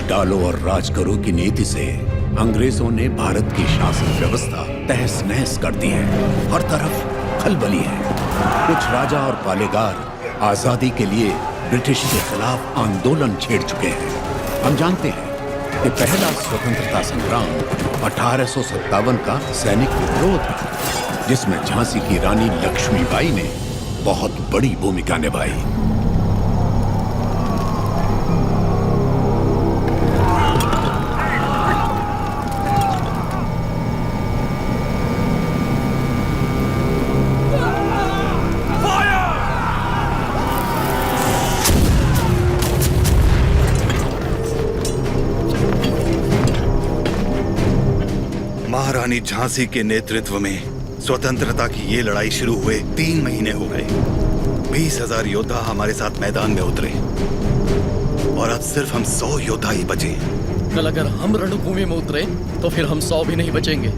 डालो और राज करो की नीति से अंग्रेजों ने भारत की शासन व्यवस्था तहस नहस कर दी है। हर तरफ खलबली है। कुछ राजा और पालेगार आजादी के लिए ब्रिटिश के खिलाफ आंदोलन छेड़ चुके हैं। हम जानते हैं कि पहला स्वतंत्रता संग्राम 1857 का सैनिक विद्रोह था, जिसमें झांसी की रानी लक्ष्मीबाई ने बहुत बड़ी भूमिका निभाई। महारानी झांसी के नेतृत्व में स्वतंत्रता की ये लड़ाई शुरू हुए 3 महीने हो गए। 20,000 योद्धा हमारे साथ मैदान में उतरे और अब सिर्फ हम 100 योद्धा ही बचे हैं। कल अगर हम रणभूमि में उतरे तो फिर हम 100 भी नहीं बचेंगे।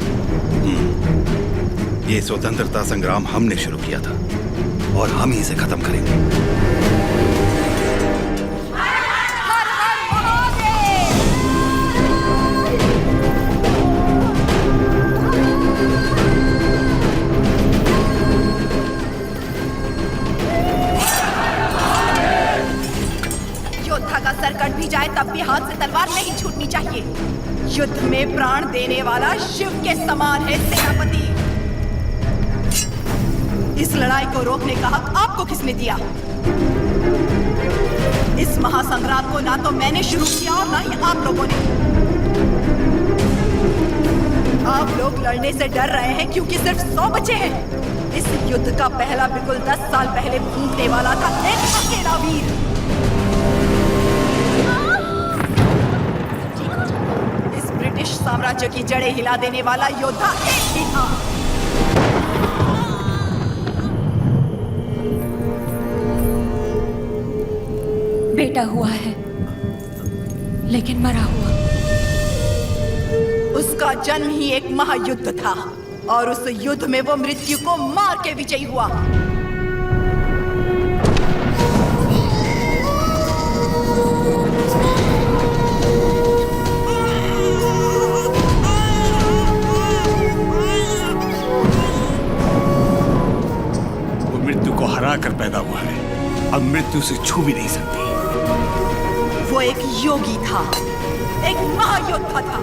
ये स्वतंत्रता संग्राम हमने शुरू किया था और हम ही इसे खत्म करेंगे। कट भी जाए तब भी हाथ से तलवार नहीं छूटनी चाहिए। युद्ध में प्राण देने वाला शिव के समान है सेनापति। इस लड़ाई को रोकने का हक आपको किसने दिया? इस महासंग्राम को ना तो मैंने शुरू किया और ना ही आप लोगों ने। आप लोग लड़ने से डर रहे हैं क्योंकि सिर्फ 100 बचे हैं। इस युद्ध का पहला बिगुल 10 साल पहले फूटने वाला था एक अकेला वीर। ब्रिटिश साम्राज्य की जड़ें हिला देने वाला योद्धा एक ही था। बेटा हुआ है, लेकिन मरा हुआ। उसका जन्म ही एक महायुद्ध था और उस युद्ध में वो मृत्यु को मार के विजयी हुआ। हरा कर पैदा हुआ है, अब मृत्यु से छू भी नहीं सकती। वो एक योगी था, एक महायोद्धा था,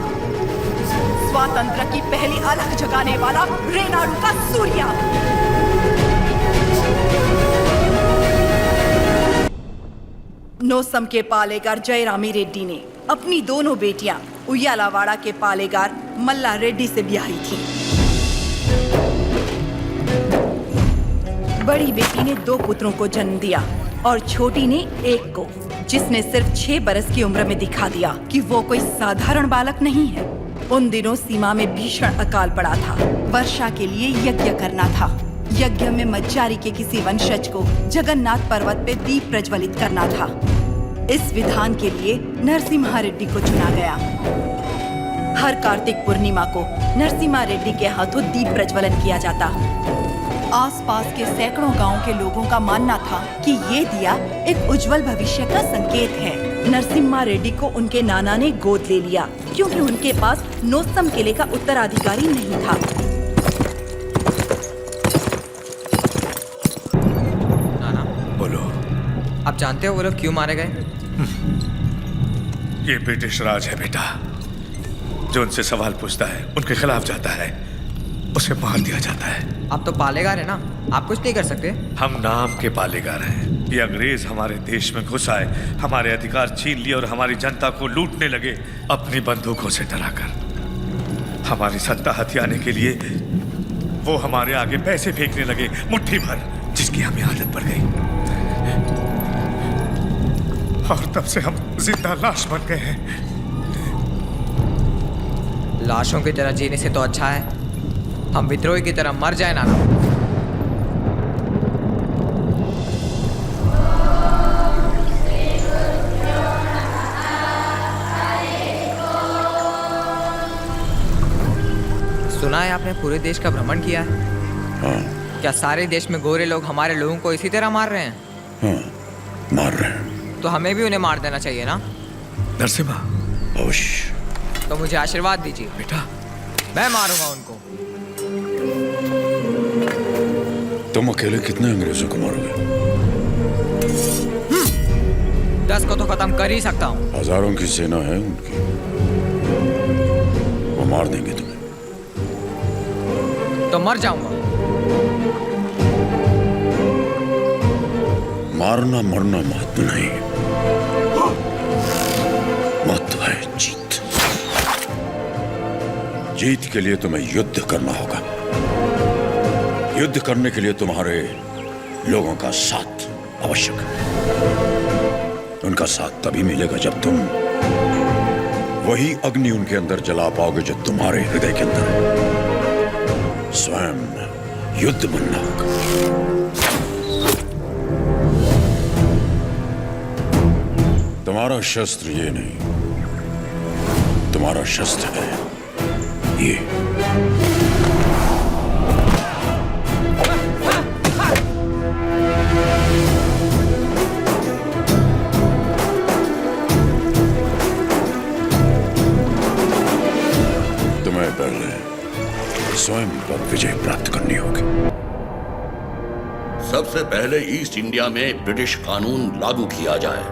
स्वातंत्र की पहली अलख जगाने वाला रेनाडू का सूर्या। नोसम के पालेगार जयरामी रेड्डी ने अपनी दोनों बेटियां उయ్యాలవాడ के पालेगार मल्ला रेड्डी से ब्याही थी। बड़ी बेटी ने 2 पुत्रों को जन्म दिया और छोटी ने एक को, जिसने सिर्फ 6 बरस की उम्र में दिखा दिया कि वो कोई साधारण बालक नहीं है। उन दिनों सीमा में भीषण अकाल पड़ा था। वर्षा के लिए यज्ञ करना था। यज्ञ में मज्जारी के किसी वंशज को जगन्नाथ पर्वत पे दीप प्रज्वलित करना था। इस विधान के लिए नरसिम्हा रेड्डी को चुना गया। हर कार्तिक पूर्णिमा को नरसिम्हा रेड्डी के हाथों दीप प्रज्वलन किया जाता। आसपास के सैकड़ों गांवों के लोगों का मानना था कि ये दिया एक उज्जवल भविष्य का संकेत है। नरसिम्हा रेड्डी को उनके नाना ने गोद ले लिया क्योंकि उनके पास नोसम किले का उत्तराधिकारी नहीं था। नाना, बोलो। आप जानते हो वो लोग क्यों मारे गए? ये ब्रिटिश राज है बेटा। जो उनसे सवाल पूछता है, उनके खिलाफ जाता है, उसे मार दिया जाता है। आप तो पालेगार है ना, आप कुछ नहीं कर सकते। हम नाम के पालेगार हैं। ये अंग्रेज हमारे देश में घुस आए, हमारे अधिकार छीन लिए और हमारी जनता को लूटने लगे अपनी बंदूकों से डराकर। हमारी सत्ता हथियाने के लिए वो हमारे आगे पैसे फेंकने लगे, मुट्ठी भर, जिसकी हमें आदत पड़ गई। और तब से हम जिंदा लाश बन गए हैं। लाशों की तरह जीने से तो अच्छा है हम विद्रोही की तरह मर जाए। नाना, सुना है आपने पूरे देश का भ्रमण किया है? हाँ। क्या सारे देश में गोरे लोग हमारे लोगों को इसी तरह मार रहे हैं? हाँ, मार रहे हैं। तो हमें भी उन्हें मार देना चाहिए ना? नरसिम्हा, अवश्य। तो मुझे आशीर्वाद दीजिए। बेटा, मैं मारूंगा उनको। तुम अकेले कितने अंग्रेजों को मारोगे? 10 को तो खत्म कर ही सकता हूँ। हजारों की सेना है उनकी, वो मार देंगे तुम्हें। तो मर जाऊंगा। मारना मरना महत्व नहीं, महत्व है जीत। जीत के लिए तुम्हें युद्ध करना होगा। युद्ध करने के लिए तुम्हारे लोगों का साथ आवश्यक है। उनका साथ तभी मिलेगा जब तुम वही अग्नि उनके अंदर जला पाओगे जो तुम्हारे हृदय के अंदर। स्वयं युद्ध बनना होगा। तुम्हारा शस्त्र ये नहीं, तुम्हारा शस्त्र है ये। तुम्हें पहले स्वयं पर विजय प्राप्त करनी होगी। सबसे पहले ईस्ट इंडिया में ब्रिटिश कानून लागू किया जाए।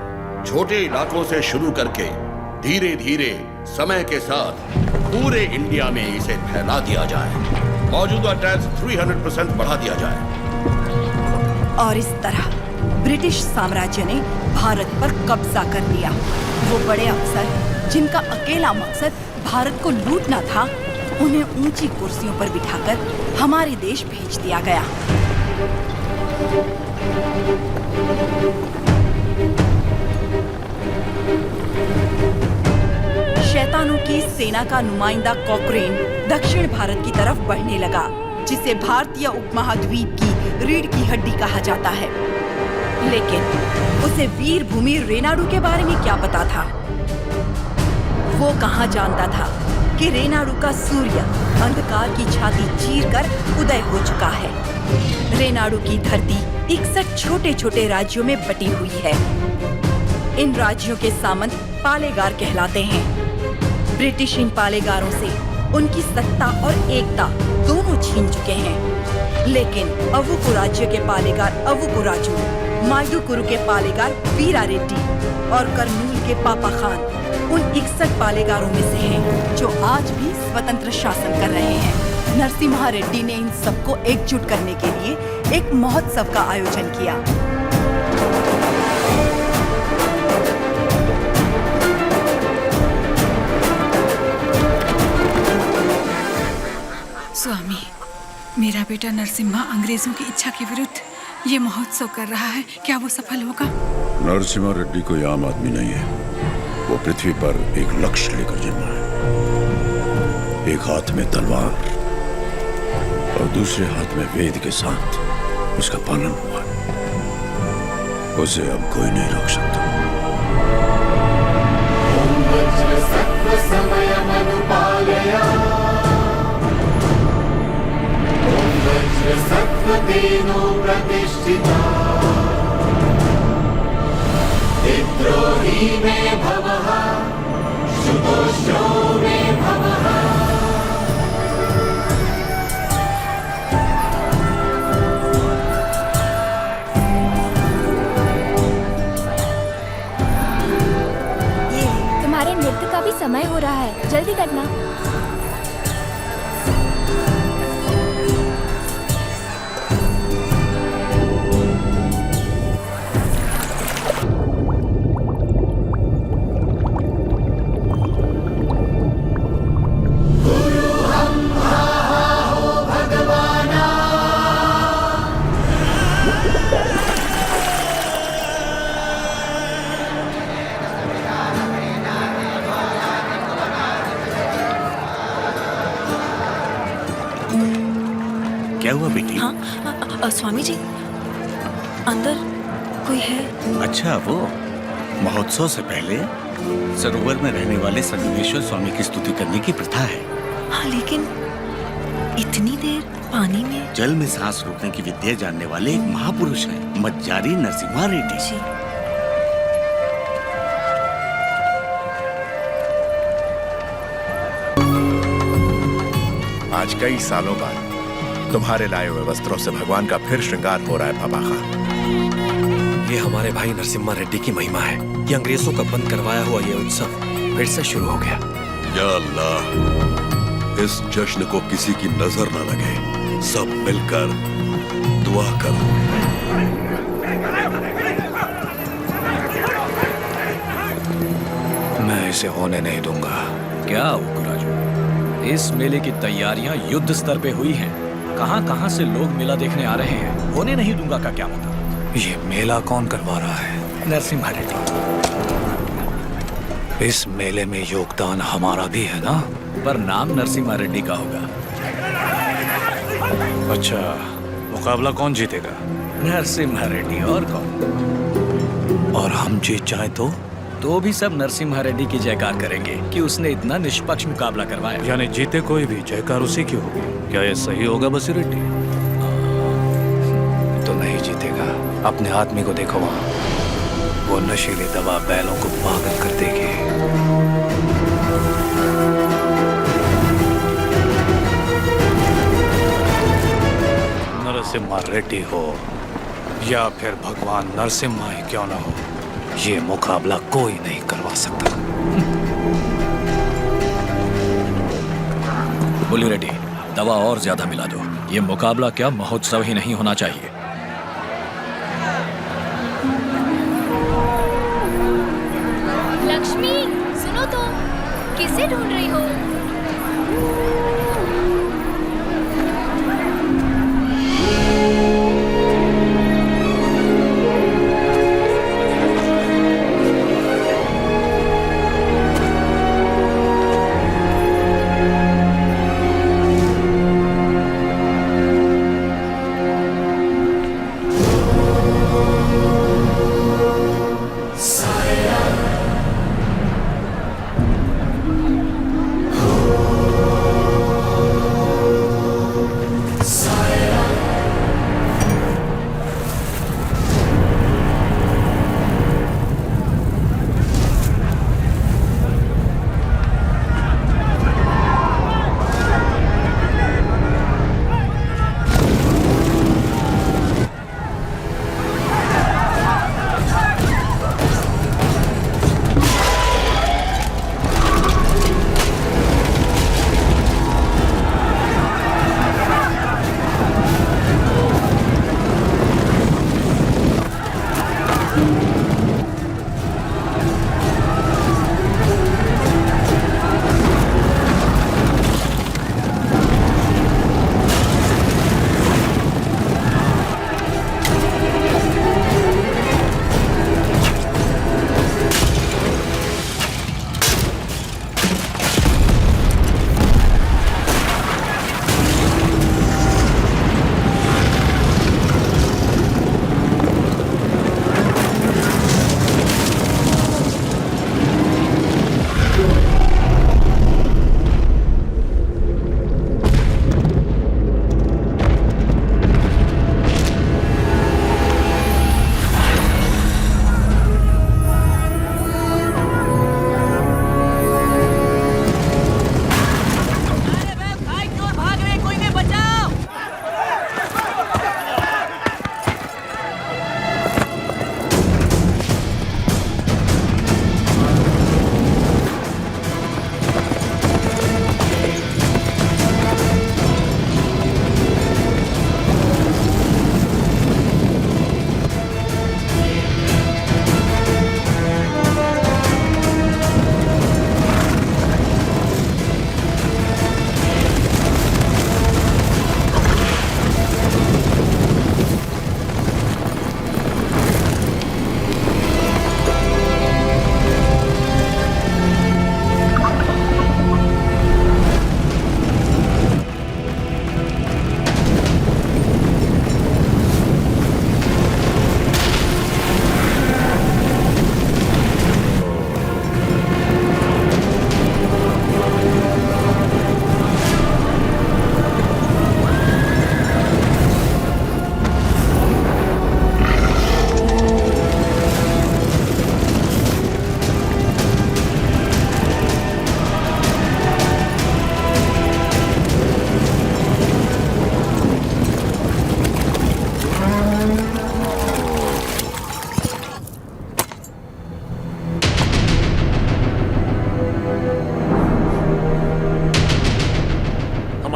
छोटे इलाकों से शुरू करके धीरे धीरे समय के साथ पूरे इंडिया में इसे फैला दिया जाए। मौजूदा टैक्स 300% बढ़ा दिया जाए। और इस तरह ब्रिटिश साम्राज्य ने भारत पर कब्जा कर लिया। वो बड़े अफसर जिनका अकेला मकसद भारत को लूटना था, उन्हें ऊंची कुर्सियों पर बिठाकर हमारे देश भेज दिया गया। शैतानों की सेना का नुमाइंदा कॉकरेन दक्षिण भारत की तरफ बढ़ने लगा, जिसे भारतीय उपमहाद्वीप की रीढ़ की हड्डी कहा जाता है। लेकिन उसे वीर भूमि रेनाडू के बारे में क्या पता था? वो कहाँ जानता था कि रेनाडू का सूर्य अंधकार की छाती चीरकर उदय हो चुका है। रेनाडू की धरती 61 छोटे छोटे राज्यों में बटी हुई है। इन राज्यों के सामंत पालेगार कहलाते हैं। ब्रिटिश इन पालेगारों से उनकी सत्ता और एकता दोनों छीन चुके हैं। लेकिन अवुकु राज्य के पालेगार अवुकु राजू, मायदुकुरु के पालेगार वीरा रेड्डी और कर्नूल के पापा खान उन 61 पालेगारों में से हैं जो आज भी स्वतंत्र शासन कर रहे हैं। नरसिम्हा रेड्डी ने इन सबको एकजुट करने के लिए एक महोत्सव का आयोजन किया। स्वामी, मेरा बेटा नरसिम्हा अंग्रेजों की इच्छा के विरुद्ध ये महोत्सव कर रहा है। क्या वो सफल होगा? नरसिम्हा रेड्डी कोई आम आदमी नहीं है। वो पृथ्वी पर एक लक्ष्य लेकर जन्मा है। एक हाथ में तलवार और दूसरे हाथ में वेद के साथ उसका पालन हुआ। उसे अब कोई नहीं रोक सकता। विद्रोही में भवः, शुतोषो में भवः। ये तुम्हारे नृत्य का भी समय हो रहा है, जल्दी करना। क्या हुआ बेटी? हाँ, स्वामी जी, अंदर कोई है? अच्छा, वो महोत्सव से पहले सरोवर में रहने वाले संगमेश्वर स्वामी की स्तुति करने की प्रथा है। हाँ, लेकिन इतनी देर पानी में? जल में सांस रोकने की विद्या जानने वाले एक महापुरुष हैं, मज्जारी नरसिम्हा रेड्डी। आज कई सालों बाद तुम्हारे लाए हुए वस्त्रों से भगवान का फिर श्रृंगार हो रहा है बाबा खान। ये हमारे भाई नरसिम्हा रेड्डी की महिमा है। ये अंग्रेजों का बंद करवाया हुआ ये उत्सव फिर से शुरू हो गया। या अल्लाह, इस जश्न को किसी की नजर न लगे। सब मिलकर दुआ करो। मैं इसे होने नहीं दूंगा। क्या उकराजू, इस मेले की तैयारियां युद्ध स्तर पे हुई हैं। कहां-कहां से लोग मेला देखने आ रहे हैं। होने नहीं दूंगा का क्या मतलब? ये मेला कौन करवा रहा है? नरसिम्हा रेड्डी। इस मेले में योगदान हमारा भी है ना? पर नाम नरसिम्हा रेड्डी का होगा। अच्छा, मुकाबला कौन जीतेगा? नरसिम्हा रेड्डी, और कौन? और हम जीत जाए तो भी सब नरसिम्हा रेड्डी की जयकार करेंगे कि उसने इतना निष्पक्ष मुकाबला करवाया। यानी जीते कोई भी जयकार उसी की होगी। क्या ये सही होगा बसी रेड्डी? तो नहीं जीतेगा। अपने आदमी को देखो वहाँ। वो नशीली दवा बैलों को पागल कर देगी। नरसिम्हा रेड्डी हो या फिर भगवान नरसिम्हा ही क्यों ना हो, ये मुकाबला कोई नहीं करवा सकता। बुली रेड्डी, दवा और ज्यादा मिला दो। ये मुकाबला क्या महोत्सव ही नहीं होना चाहिए। लक्ष्मी, सुनो तो, किसे ढूंढ रही हो?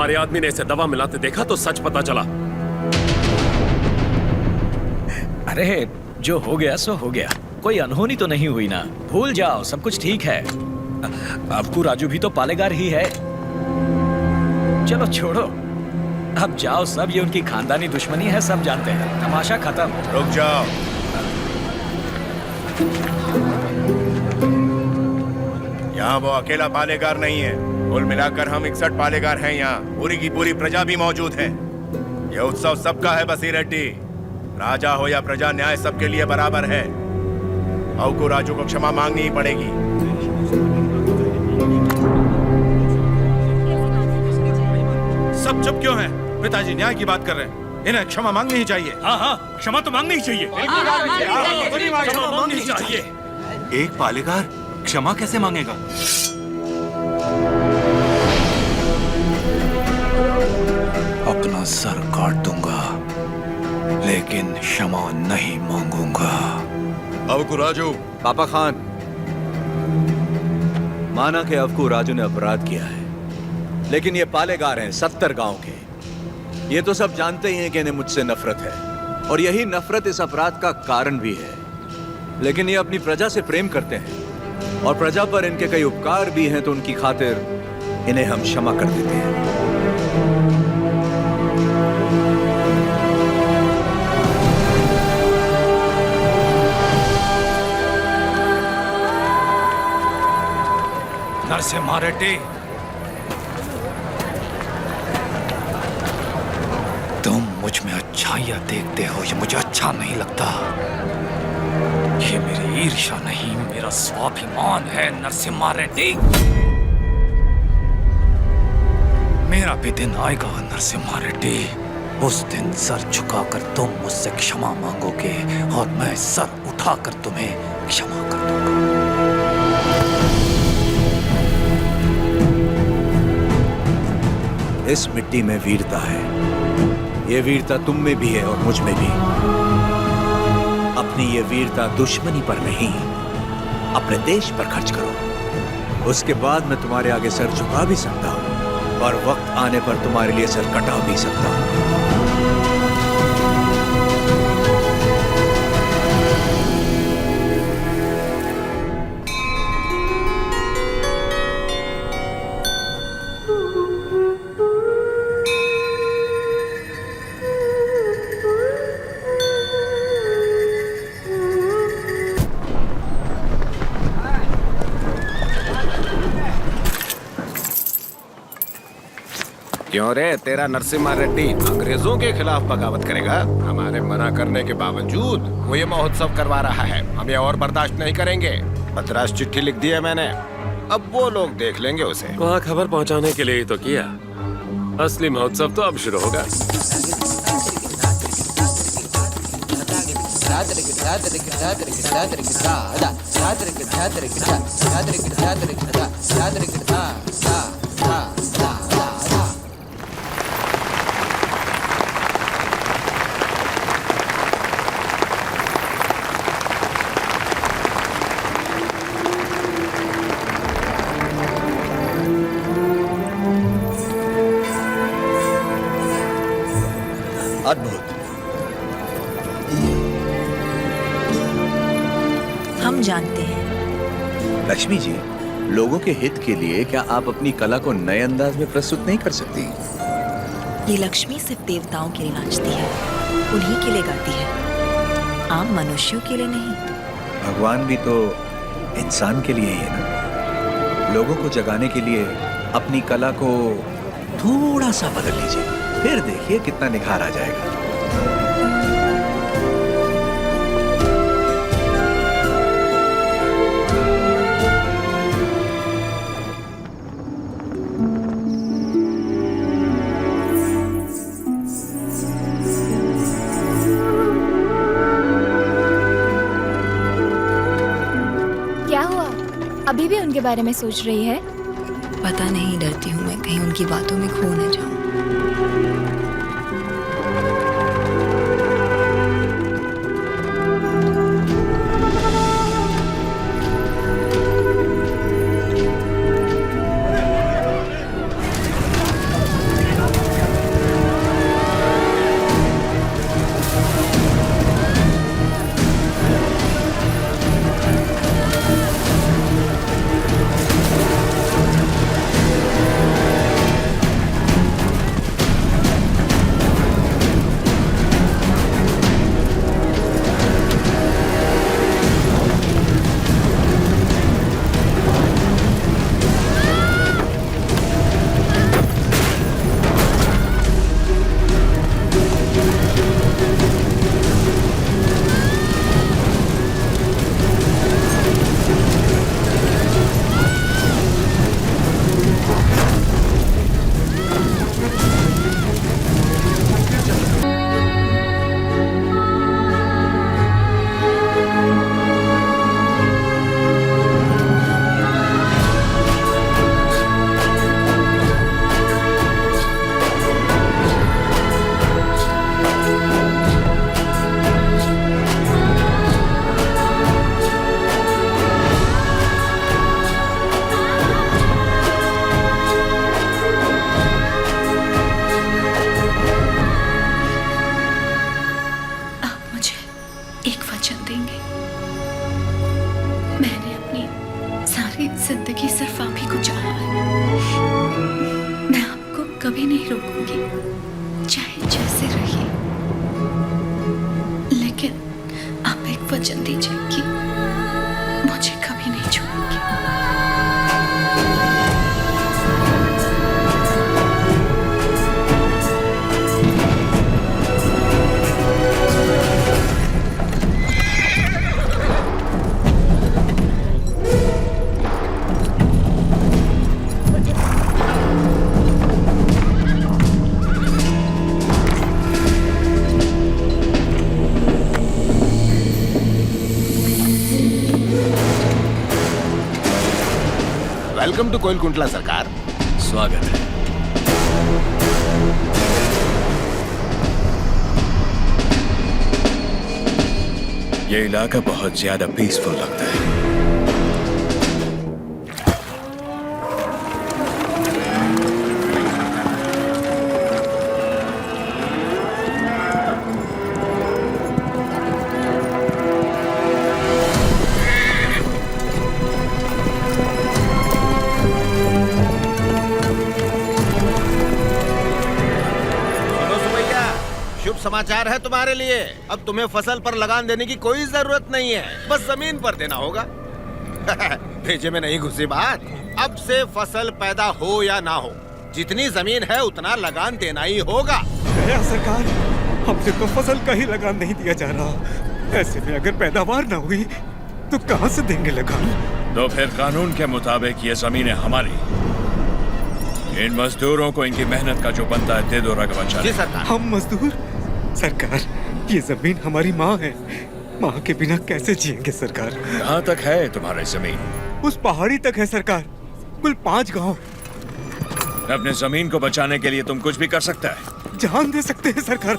हमारे आदमी ने इसे दवा मिलाते देखा तो सच पता चला। अरे जो हो गया सो हो गया, कोई अनहोनी तो नहीं हुई ना। भूल जाओ, सब कुछ ठीक है। अबकू राजू भी तो पालेगार ही है। चलो छोड़ो, अब जाओ सब, ये उनकी खानदानी दुश्मनी है, सब जानते हैं। तमाशा खत्म। रुक जाओ। यहाँ वो अकेला पालेगार नहीं है, कुल मिलाकर हम 61 पालेगार हैं। यहाँ पूरी की पूरी प्रजा भी मौजूद है। यह उत्सव सबका है बसीरेड्डी। राजा हो या प्रजा, न्याय सबके लिए बराबर है। अबकू राजू को क्षमा मांगनी ही पड़ेगी। सब चुप क्यों हैं? पिताजी न्याय की बात कर रहे हैं, इन्हें क्षमा मांगनी ही चाहिए। हाँ हाँ, क्षमा तो मांगनी ही चाहिए। क्षमा मांगनी ही चाहिए। एक पालेगार क्षमा कैसे मांगेगा? अपना सर काट दूंगा, लेकिन क्षमा नहीं मांगूंगा। अबकू राजू। पापा खान, माना कि अबकू राजू ने अपराध किया है, लेकिन ये पालेगार हैं 70 गांव के। ये तो सब जानते ही हैं कि इन्हें मुझसे नफरत है, और यही नफरत इस अपराध का कारण भी है। लेकिन ये अपनी प्रजा से प्रेम करते हैं, और प्रजा पर इनके कई उपकार भी हैं, तो उनकी खातिर इन्हें हम क्षमा कर देते हैं। नरसिम्हा रेड्डी, तुम मुझ में अच्छाइयां देखते हो, ये मुझे अच्छा नहीं लगता। ये मेरी ईर्ष्या नहीं, मेरा स्वाभिमान है नरसिम्हा रेड्डी। मेरा भी दिन आएगा नरसिम्हा रेड्डी, उस दिन सर झुकाकर तुम मुझसे क्षमा मांगोगे, और मैं सर उठाकर तुम्हें क्षमा कर दूंगा। इस मिट्टी में वीरता है, ये वीरता तुम में भी है और मुझ में भी। अपनी ये वीरता दुश्मनी पर नहीं, अपने देश पर खर्च करो। उसके बाद मैं तुम्हारे आगे सर झुका भी सकता हूं, और वक्त आने पर तुम्हारे लिए सर कटा भी सकता हूं। क्यों रे, तेरा नरसिम्हा रेड्डी अंग्रेजों के खिलाफ बगावत करेगा? हमारे मना करने के बावजूद वो ये महोत्सव करवा रहा है। हम ये और बर्दाश्त नहीं करेंगे। 15 चिट्ठी लिख दी है मैंने, अब वो लोग देख लेंगे उसे। वहाँ खबर पहुँचाने के लिए ही तो किया। असली महोत्सव तो अब शुरू होगा। अद्भुत। हम जानते हैं। लक्ष्मी जी, लोगों के हित के लिए क्या आप अपनी कला को नए अंदाज में प्रस्तुत नहीं कर सकती? ये लक्ष्मी सिर्फ देवताओं के लिए नाचती है, उन्हीं के लिए गाती है, आम मनुष्यों के लिए नहीं। भगवान भी तो इंसान के लिए ही है ना। लोगों को जगाने के लिए अपनी कला को थोड़ा सा बदल लीजिए, फिर देखिए कितना निखार आ जाएगा। क्या हुआ? अभी भी उनके बारे में सोच रही है? पता नहीं, डरती हूँ मैं कहीं उनकी बातों में खो न जाऊं। रोकूंगी, चाहे जैसे रहिए, लेकिन आप एक वचन दीजिए कि मुझे कभी नहीं छोड़ेंगे। वेलकम टू कोइलकुंटला सरकार। स्वागत है। ये इलाका बहुत ज्यादा पीसफुल लगता है। समाचार है तुम्हारे लिए। अब तुम्हें फसल पर लगान देने की कोई जरूरत नहीं है, बस जमीन पर देना होगा। भेजे में नहीं घुसी बात। अब से फसल पैदा हो या ना हो, जितनी जमीन है उतना लगान देना ही होगा। सरकार, हमसे तो फसल का ही लगान नहीं दिया जा रहा। ऐसे में अगर पैदावार ना हुई तो कहां से देंगे लगान? तो फिर कानून के मुताबिक ये जमीनें हमारी। इन मजदूरों को इनकी मेहनत का जो बनता है दे दो रघुवंश। जी सरकार। हम मजदूर? सरकार, ये जमीन हमारी माँ है। माँ के बिना कैसे जिएंगे सरकार? कहाँ तक है तुम्हारी जमीन? उस पहाड़ी तक है सरकार, कुल 5 गांव। अपने जमीन को बचाने के लिए तुम कुछ भी कर सकता है। जान दे सकते हैं सरकार।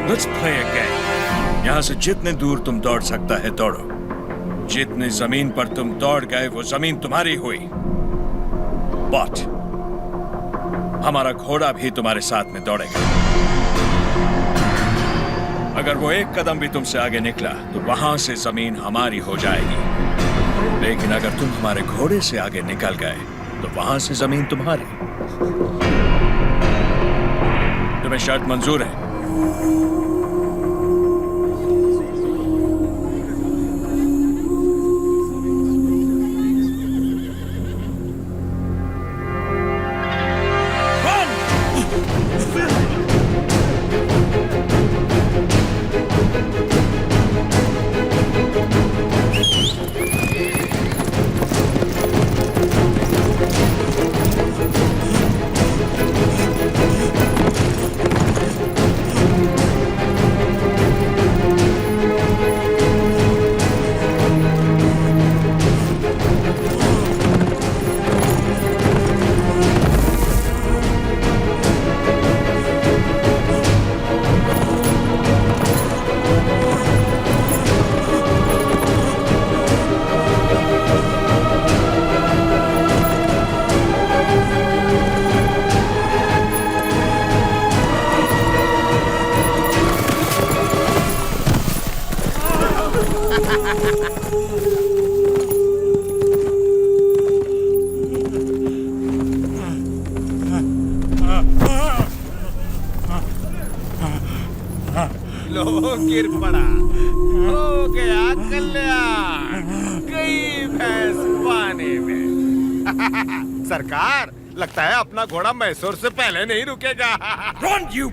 Let's play a game. यहाँ से जितने दूर तुम दौड़ सकता है दौड़ो। जितनी जमीन पर तुम दौड़ गए वो जमीन तुम्हारी हुई। बट हमारा घोड़ा भी तुम्हारे साथ में दौड़ेगा। अगर वो एक कदम भी तुमसे आगे निकला तो वहां से जमीन हमारी हो जाएगी। लेकिन अगर तुम हमारे घोड़े से आगे निकल गए तो वहां से जमीन तुम्हारी। तुम्हें शर्त मंजूर है? गिर पड़ा, हो गया कल्याण, गई भैंस पानी में। सरकार, लगता है अपना घोड़ा मैसूर से पहले नहीं रुकेगा। Run, you!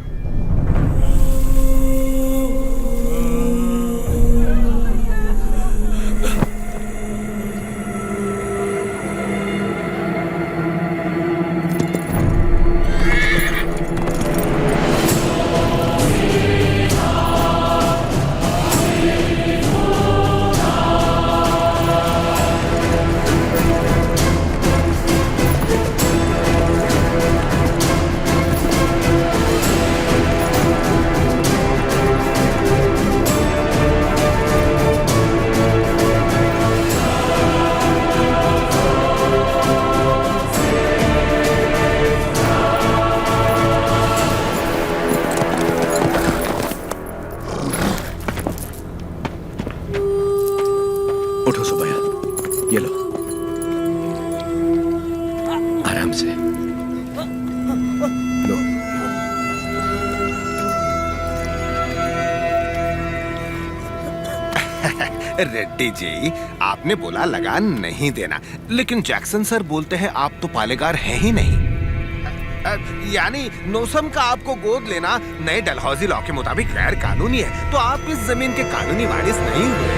उठो सुबैया। से। लो। रेड्डी जी, आपने बोला लगान नहीं देना, लेकिन जैक्सन सर बोलते हैं आप तो पालेगार हैं ही नहीं। यानी नौसम का आपको गोद लेना नए डलहौजी लॉ के मुताबिक गैर कानूनी है, तो आप इस जमीन के कानूनी वारिस नहीं हुए।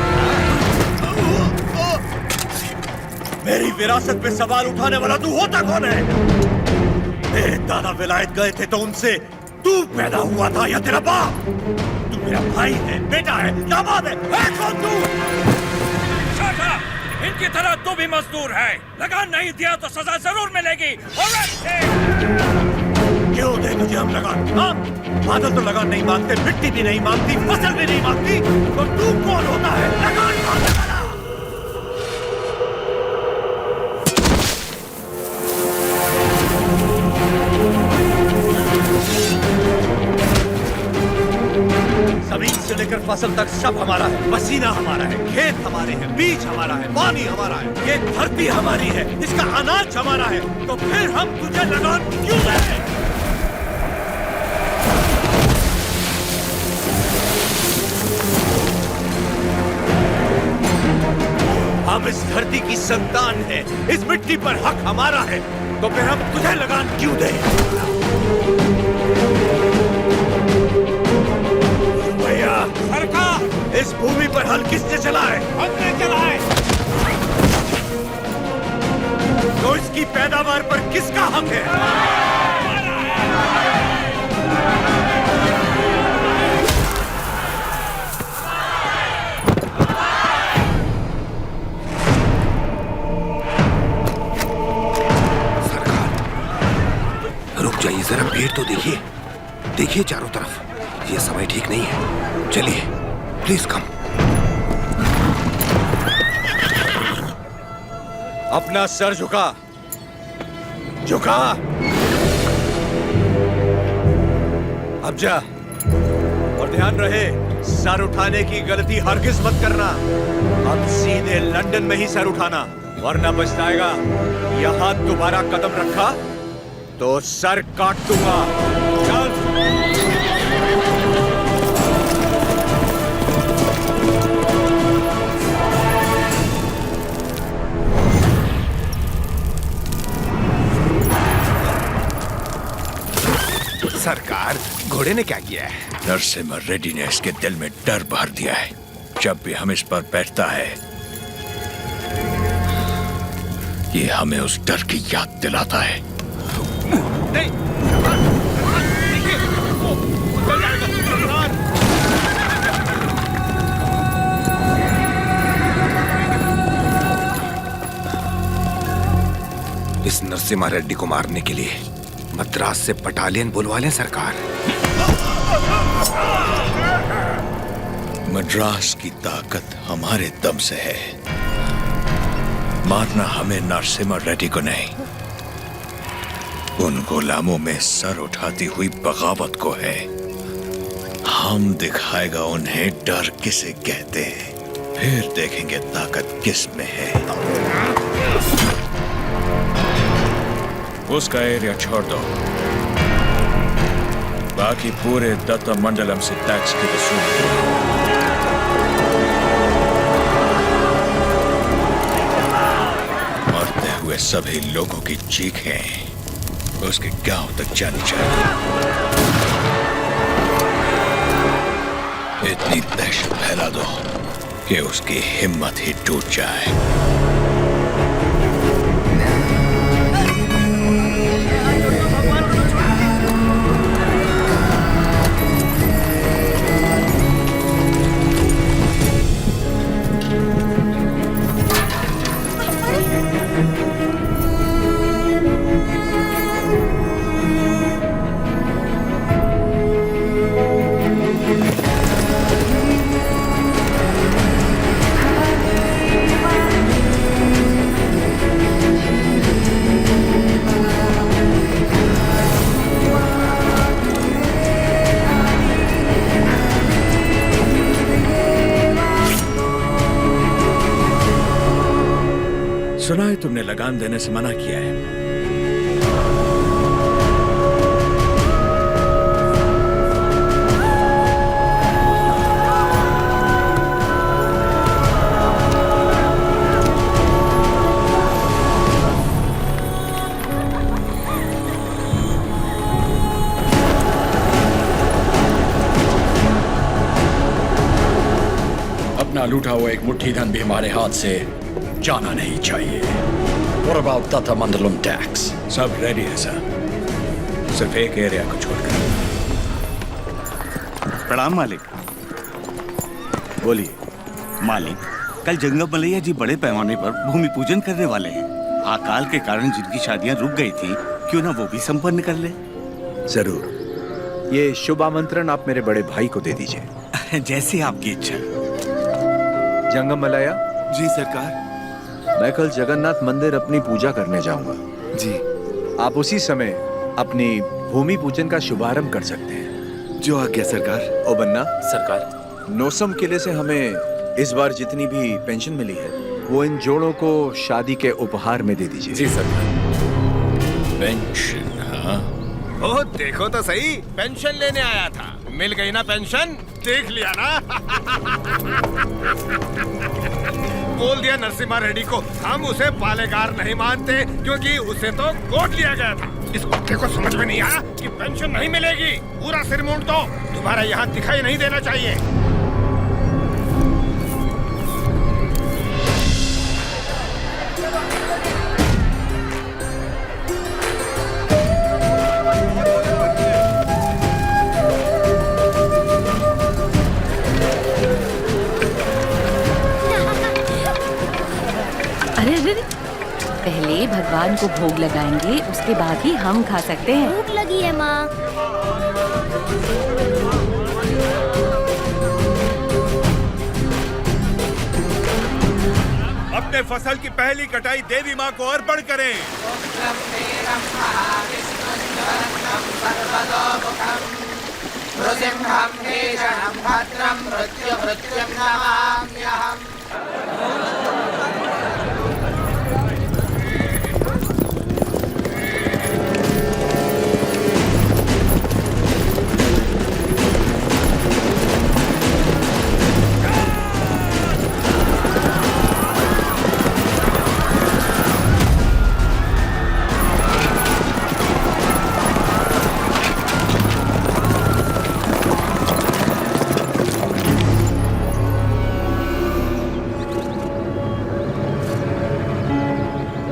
मेरी विरासत पे सवाल उठाने वाला तू होता कौन है? मेरे दादा विलायत गए थे तो उनसे तू पैदा हुआ था या तेरा बाप? तू मेरा भाई है, बेटा है, दामाद है कौन तू? इनकी तरह तू भी मजदूर है। लगान नहीं दिया तो सजा जरूर मिलेगी। क्यों दे तुझे हम लगान? हाँ? बादल तो लगान नहीं मांगते, मिट्टी भी नहीं मांगती, फसल भी नहीं मांगती, तो तू कौन होता है लगान मांगने वाला? जमीन से लेकर फसल तक सब हमारा है। पसीना हमारा है, खेत हमारे हैं, बीज हमारा है, पानी हमारा है, ये धरती हमारी है, इसका अनाज हमारा है, तो फिर हम तुझे लगान क्यों दें? हम इस धरती की संतान है, इस मिट्टी पर हक हमारा है, तो फिर हम तुझे लगान क्यों दें? भैया, सरकार, इस भूमि पर हल किसने चलाए? हमने चलाए। तो इसकी पैदावार पर किसका हक है? रुक जाइए जरा, पेड़ तो देखिए, देखिए चारों तरफ, ये समय ठीक नहीं है। चलिए प्लीज कम। अपना सर झुका, झुका। अब जा, और ध्यान रहे सर उठाने की गलती हरगिज मत करना। अब सीधे लंदन में ही सर उठाना, वरना पछताएगा। यहां दोबारा कदम रखा तो सर काट दूंगा। चल। सरकार, घोड़े ने क्या किया है? नरसिम्हा रेड्डी ने इसके दिल में डर भर दिया है। जब भी हम इस पर बैठता है, ये हमें उस डर की याद दिलाता है। नहीं, इस नरसिम्हा रेड्डी को मारने के लिए मद्रास से बटालियन बुलवा लें सरकार। मद्रास की ताकत हमारे दम से है, मारना हमें नरसिम्हा रेड्डी को नहीं, उन गुलामों में सर उठाती हुई बगावत को है। हम दिखाएगा उन्हें डर किसे कहते हैं, फिर देखेंगे ताकत किस में है। उसका एरिया छोड़ दो, बाकी पूरे दत्ता मंडलम से टैक्स की वसूली। मरते हुए सभी लोगों की चीखें उसके गांव तक जानी चाहिए। इतनी दहशत फैला दो कि उसकी हिम्मत ही टूट जाए। सुना है तुमने लगान देने से मना किया है। यहाँ लूटा हुआ एक मुट्ठी धन भी हमारे हाथ से जाना नहीं चाहिए। What about Tata Mandalum tax? सब रेडी है सर, सिर्फ एक एरिया को छोड़कर। प्रणाम मालिक। बोलिए मालिक, कल जंगम मलैया जी बड़े पैमाने पर भूमि पूजन करने वाले हैं। अकाल के कारण जिनकी शादियां रुक गई थी, क्यों ना वो भी संपन्न कर ले। जरूर, ये शुभ आमंत्रण आप मेरे बड़े भाई को दे दीजिए। जैसी आपकी इच्छा। जंगम मलैया जी सरकार। मैं कल जगन्नाथ मंदिर अपनी पूजा करने जाऊंगा जी। आप उसी समय अपनी भूमि पूजन का शुभारंभ कर सकते हैं। जो आज्ञा सरकार। ओ बन्ना सरकार, नौसम किले से हमें इस बार जितनी भी पेंशन मिली है वो इन जोड़ों को शादी के उपहार में दे दीजिए। जी सरकार। पेंशन? हाँ, ओ देखो तो सही, पेंशन लेने आया था, मिल गई ना पेंशन, देख लिया ना। बोल दिया नरसिम्हा रेड्डी को, हम उसे पालेगार नहीं मानते क्योंकि उसे तो गोद लिया गया था। इस कुत्ते को समझ में नहीं आया कि पेंशन नहीं मिलेगी। पूरा सिर मूंड दो, तुम्हारा यहाँ दिखाई नहीं देना चाहिए। पहले भगवान को भोग लगाएंगे, उसके बाद ही हम खा सकते हैं। भूख लगी है माँ। अपने फसल की पहली कटाई देवी माँ को अर्पण करें।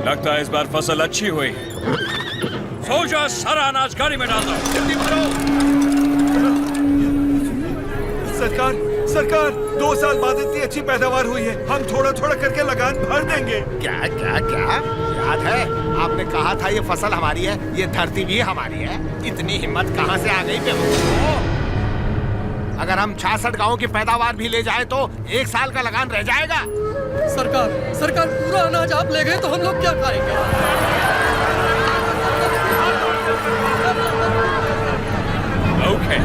लगता है इस बार फसल अच्छी हुई। सोजा सारा अनाज गाड़ी में डाल दो। जल्दी भरो। सरकार, सरकार, 2 साल बाद इतनी अच्छी पैदावार हुई है, हम थोड़ा थोड़ा करके लगान भर देंगे। क्या क्या क्या याद है आपने कहा था ये फसल हमारी है, ये धरती भी हमारी है। इतनी हिम्मत कहाँ से आ गई बेवकूफ? अगर हम 66 गांवों की पैदावार भी ले जाए तो 1 साल का लगान रह जाएगा। सरकार पूरा अनाज आप ले गए तो हम लोग क्या खाएंगे? ओके,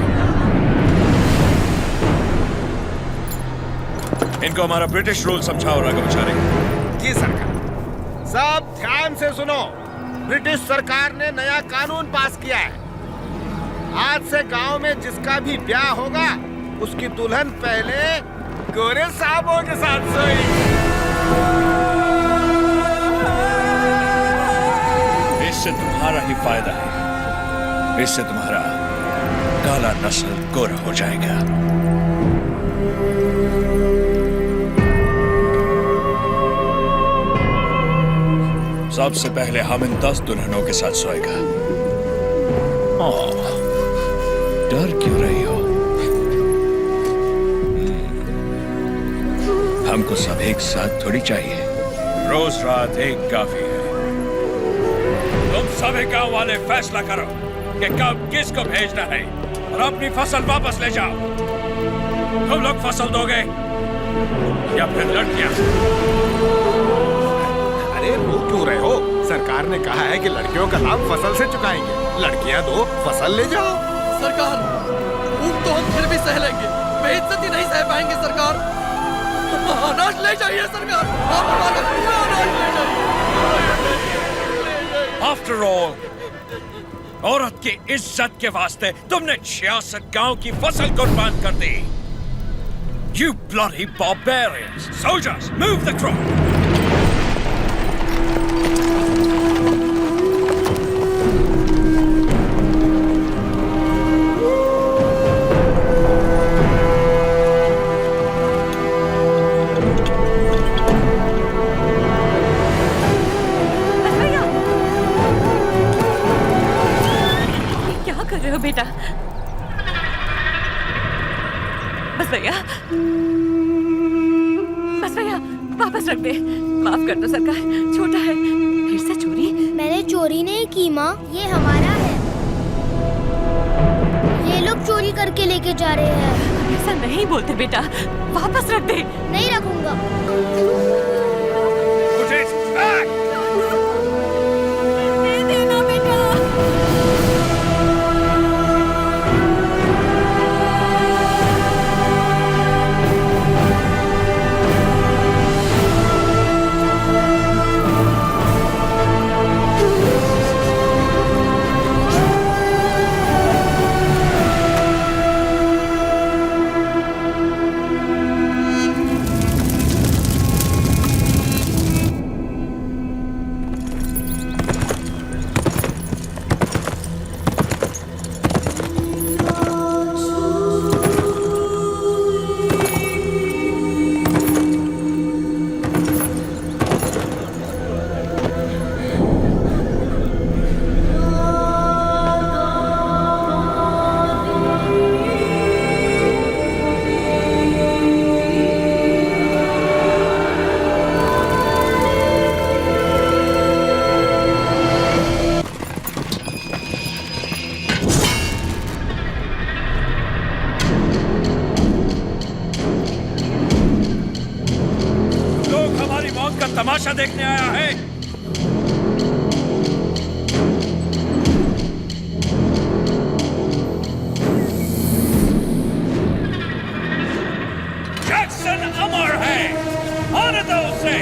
इनको हमारा ब्रिटिश रूल समझाओ राघवाचारी। जी सरकार। सब ध्यान से सुनो, ब्रिटिश सरकार ने नया कानून पास किया है। आज से गांव में जिसका भी ब्याह होगा उसकी दुल्हन पहले गोरे साहबों के साथ सोएगी। इससे तुम्हारा ही फायदा है, इससे तुम्हारा काला नस्ल गोरा हो जाएगा। सबसे पहले हम इन 10 दुल्हनों के साथ सोएगा। डर क्यों रही हो? हमको सब एक साथ थोड़ी चाहिए, रोज रात एक काफी है। तुम सभी गांव वाले फैसला करो कि कब किसको भेजना है और अपनी फसल वापस ले जाओ। तुम लोग फसल दोगे या फिर लड़कियां? अरे वो क्यों रहे हो? सरकार ने कहा है कि लड़कियों का लाभ फसल से चुकाएंगे, लड़कियां दो, फसल ले जाओ। सरकार, भूख तो हम फिर भी सह लेंगे, बेइज्जती नहीं सह पाएंगे सरकार। अनाज ले जाइए सरकार, आप हमारा पूरा अनाज ले जाइए। आफ्टर ऑल, औरत की इज्जत के वास्ते तुमने 66 गांव की फसल कुर्बान कर दी। You bloody barbarians! Soldiers, move the crop! बस भैया वापस रख दे। माफ कर दो सरकार, छोटा है। फिर से चोरी? मैंने चोरी नहीं की माँ, ये हमारा है। ये लोग चोरी करके लेके जा रहे हैं। ऐसा नहीं बोलते बेटा, वापस रख दे। नहीं रखूंगा। तमाशा देखने आया है। जैक्सन अमर है, आने दो उसे।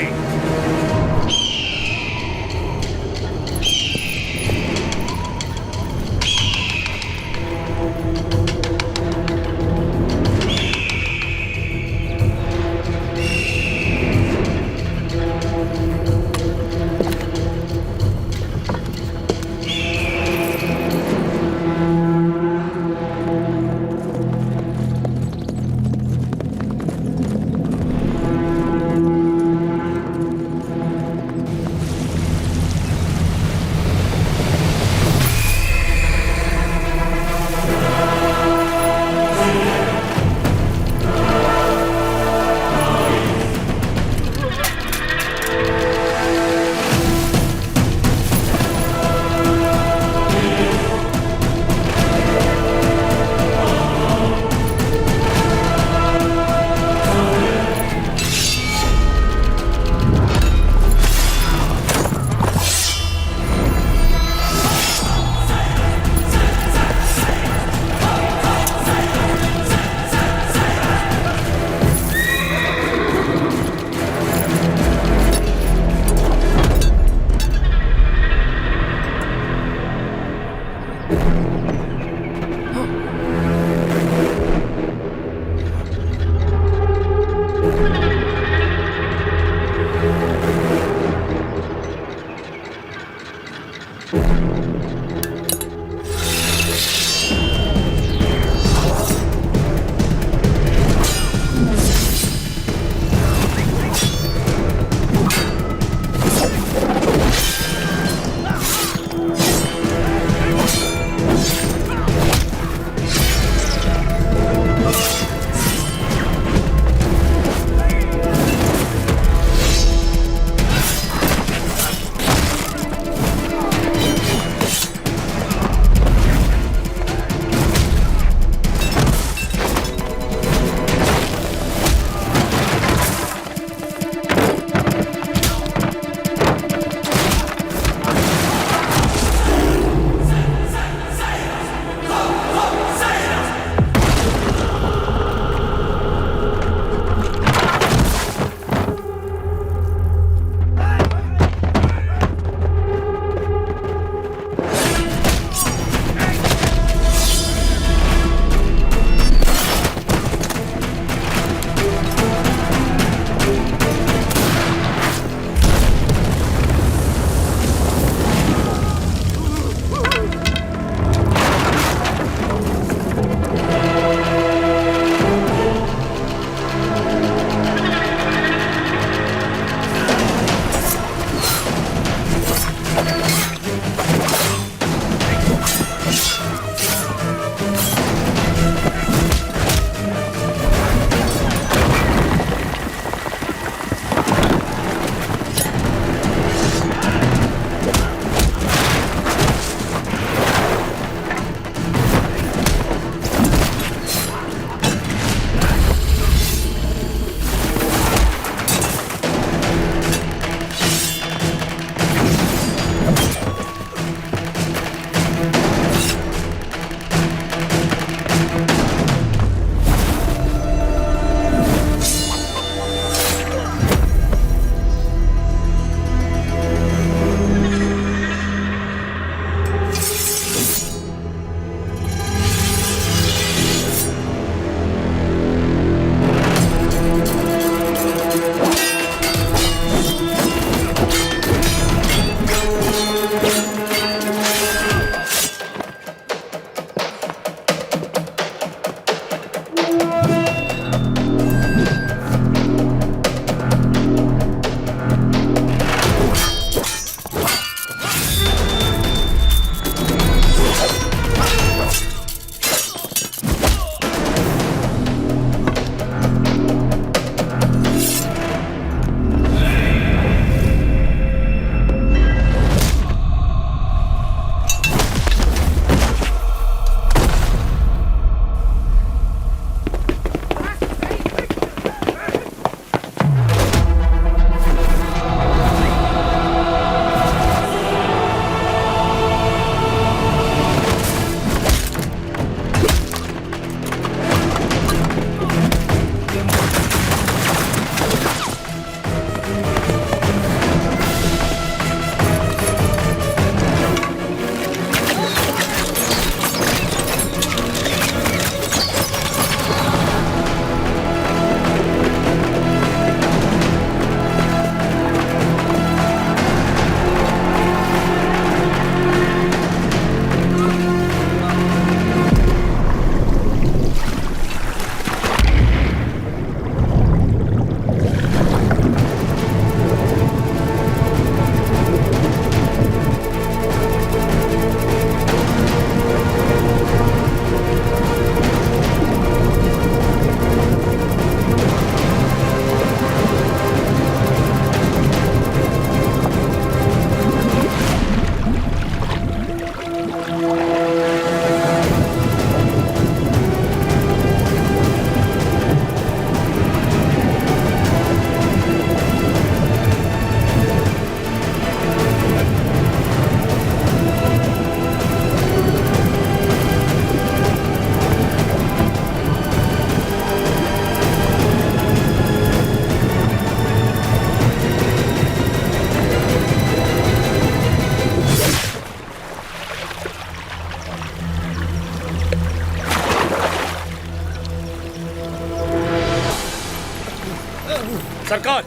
सरकार,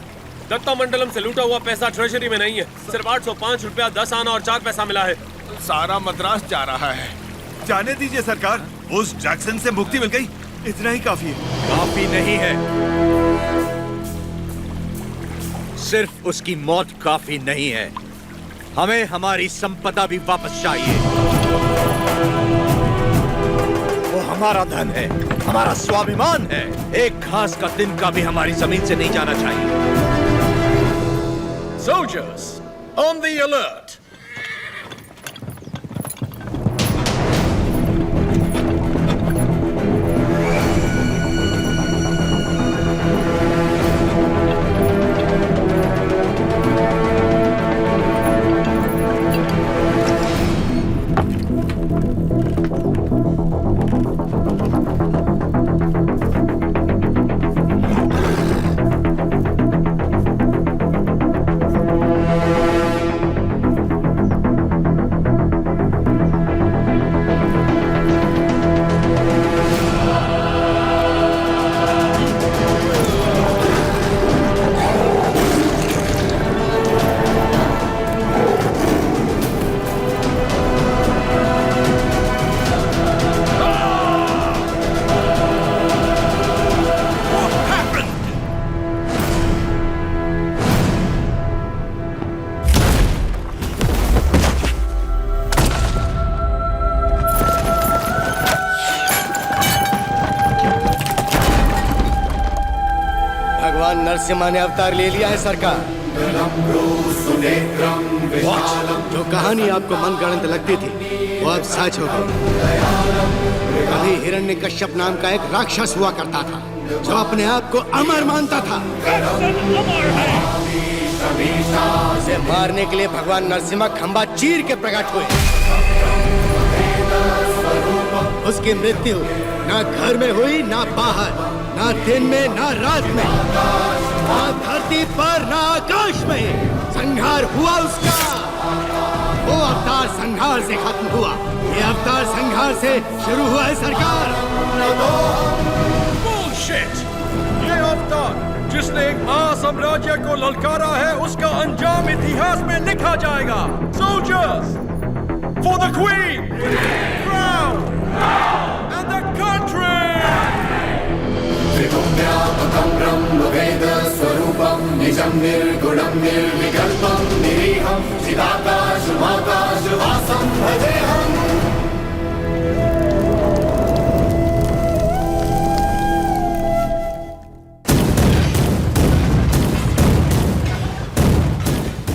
दत्ता मंडलम से लूटा हुआ पैसा ट्रेजरी में नहीं है। सिर्फ 805 रुपया 10 आना और 4 पैसा मिला है। सारा मद्रास जा रहा है। जाने दीजिए सरकार, उस जैक्सन से मुक्ति मिल गई, इतना ही काफी है। काफी नहीं है, सिर्फ उसकी मौत काफी नहीं है, हमें हमारी संपदा भी वापस चाहिए। वो हमारा धन है, हमारा स्वाभिमान है। एक घास का तिनका भी हमारी जमीन से नहीं जाना चाहिए। Soldiers, on the alert! Narasimha ने अवतार ले लिया है सरकार। जो कहानी आपको मनगढ़ंत लगती थी वो अब सच हो गई। कभी हिरण्यकश्यप नाम का एक राक्षस हुआ करता था जो अपने आप को अमर मानता था। उसे मारने के लिए भगवान नरसिम्हा खंबा चीर के प्रकट हुए। उसकी मृत्यु ना घर में हुई, ना बाहर, ना दिन में, ना रात में, ना धरती पर, ना आकाश में। संहार हुआ उसका। वो अवतार संहार से खत्म हुआ, ये अवतार संहार से शुरू हुआ है सरकार। बुलशिट! ये अवतार जिसने एक महासाम्राज्य को ललकारा है, उसका अंजाम इतिहास में लिखा जाएगा। Soldiers, for the queen, crown and the country. त्रिगुण्यात्मकं ब्रह्मवेदस्वरूपं निजं निर्गुणं निर्विकल्पं निरीहं चिदाकाशमाकाशवासं भजेऽहम्।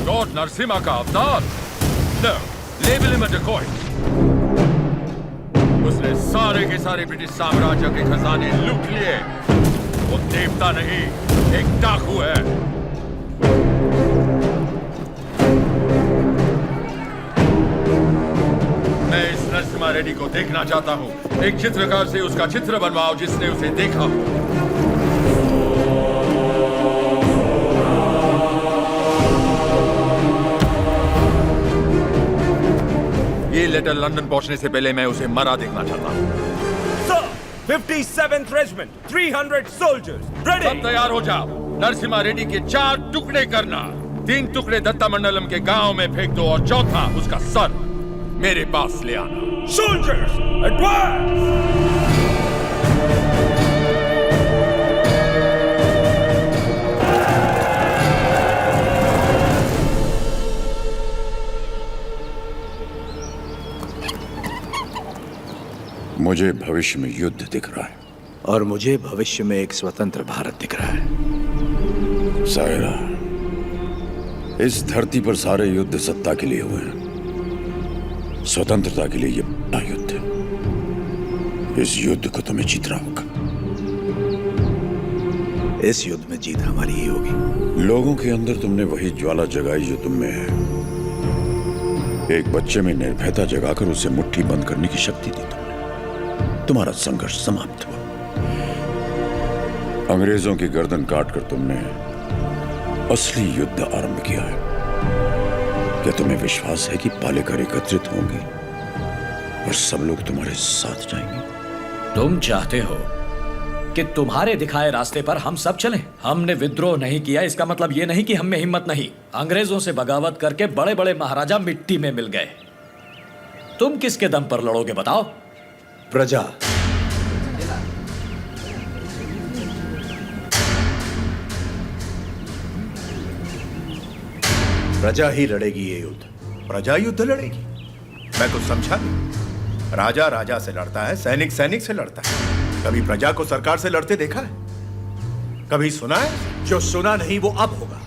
लॉर्ड नरसिम्हा का अवतार? No, label him a decoy. उसने सारे के सारे ब्रिटिश साम्राज्य के खजाने लूट लिए। वो देवता नहीं, एक डाकू है। मैं इस नरसिम्हा रेड्डी को देखना चाहता हूँ। एक चित्रकार से उसका चित्र बनवाओ जिसने उसे देखा हो। ये लेटर लंदन पहुंचने से पहले मैं उसे मरा देखना चाहता हूँ। 57th Regiment, 300 soldiers, ready! सब तैयार हो जाओ। नरसिम्हा रेड्डी के 4 टुकड़े करना। 3 टुकड़े दत्ता मंडलम के गांव में फेंक दो और चौथा उसका सर मेरे पास ले आना। Soldiers, advance! मुझे भविष्य में युद्ध दिख रहा है और मुझे भविष्य में एक स्वतंत्र भारत दिख रहा है। सायरा, इस धरती पर सारे युद्ध सत्ता के लिए हुए हैं। स्वतंत्रता के लिए ये बड़ा युद्ध है। इस युद्ध को तुम्हें जीतना होगा। इस युद्ध में जीत हमारी ही होगी। लोगों के अंदर तुमने वही ज्वाला जगाई जो तुम में है। एक बच्चे में निर्भयता जगाकर उसे मुट्ठी बंद करने की शक्ति दी तुमने। तुम्हारा संघर्ष समाप्त हुआ। अंग्रेजों की गर्दन काटकर तुमने असली युद्ध आरंभ किया है। क्या तुम्हें विश्वास है कि पालेकर एकत्रित होंगे और सब लोग तुम्हारे साथ जाएंगे? तुम चाहते हो कि तुम्हारे दिखाए रास्ते पर हम सब चलें। हमने विद्रोह नहीं किया, इसका मतलब ये नहीं कि हम में हिम्मत नहीं। अंग्रेजों से बगावत करके बड़े बड़े महाराजा मिट्टी में मिल गए। तुम किसके दम पर लड़ोगे बताओ? प्रजा। प्रजा ही लड़ेगी ये युद्ध। प्रजा युद्ध लड़ेगी? मैं कुछ समझा नहीं। राजा राजा से लड़ता है, सैनिक सैनिक से लड़ता है। कभी प्रजा को सरकार से लड़ते देखा है? कभी सुना है? जो सुना नहीं वो अब होगा।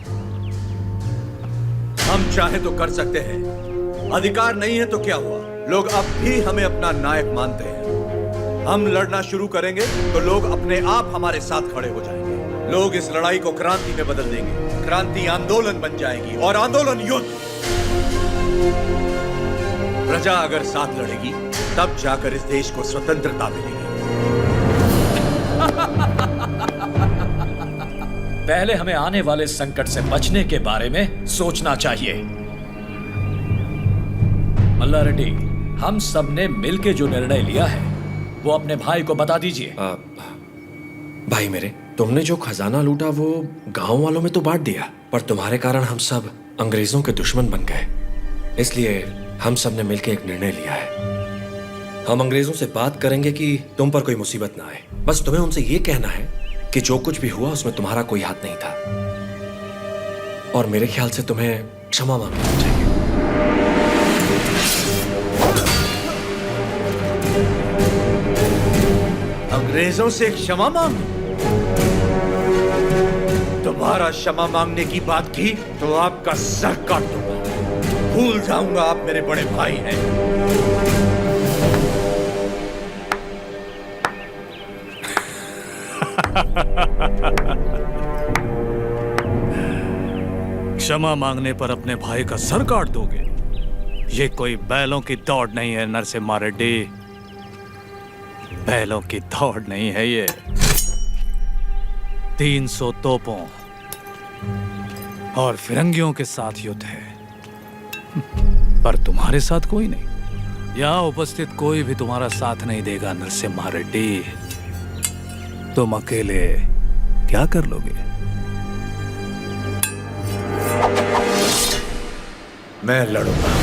हम चाहे तो कर सकते हैं, अधिकार नहीं है तो क्या हुआ? लोग अब भी हमें अपना नायक मानते हैं। हम लड़ना शुरू करेंगे तो लोग अपने आप हमारे साथ खड़े हो जाएंगे। लोग इस लड़ाई को क्रांति में बदल देंगे। क्रांति आंदोलन बन जाएगी और आंदोलन युद्ध। प्रजा अगर साथ लड़ेगी तब जाकर इस देश को स्वतंत्रता मिलेगी। पहले हमें आने वाले संकट से बचने के बारे में सोचना चाहिए। मल्ला रेड्डी, हम सब ने मिलकर जो निर्णय लिया है वो अपने भाई को बता दीजिए। भाई मेरे, तुमने जो खजाना लूटा वो गांव वालों में तो बांट दिया, पर तुम्हारे कारण हम सब अंग्रेजों के दुश्मन बन गए। इसलिए हम सब ने मिलकर एक निर्णय लिया है। हम अंग्रेजों से बात करेंगे कि तुम पर कोई मुसीबत ना आए। बस तुम्हें उनसे ये कहना है कि जो कुछ भी हुआ उसमें तुम्हारा कोई हाथ नहीं था, और मेरे ख्याल से तुम्हें क्षमा मांगनी चाहिए। अंग्रेजों से क्षमा मांग? तुम्हारा क्षमा मांगने की बात की तो आपका सर काट दूंगा। भूल जाऊंगा आप मेरे बड़े भाई हैं। क्षमा मांगने पर अपने भाई का सर काट दोगे? ये कोई बैलों की दौड़ नहीं है नरसिम्हा रेड्डी। बैलों की दौड़ नहीं है ये। 300 तोपों और फिरंगियों के साथ युद्ध है, पर तुम्हारे साथ कोई नहीं। यहां उपस्थित कोई भी तुम्हारा साथ नहीं देगा नरसिम्हा रेड्डी। तुम अकेले क्या कर लोगे? मैं लड़ूंगा।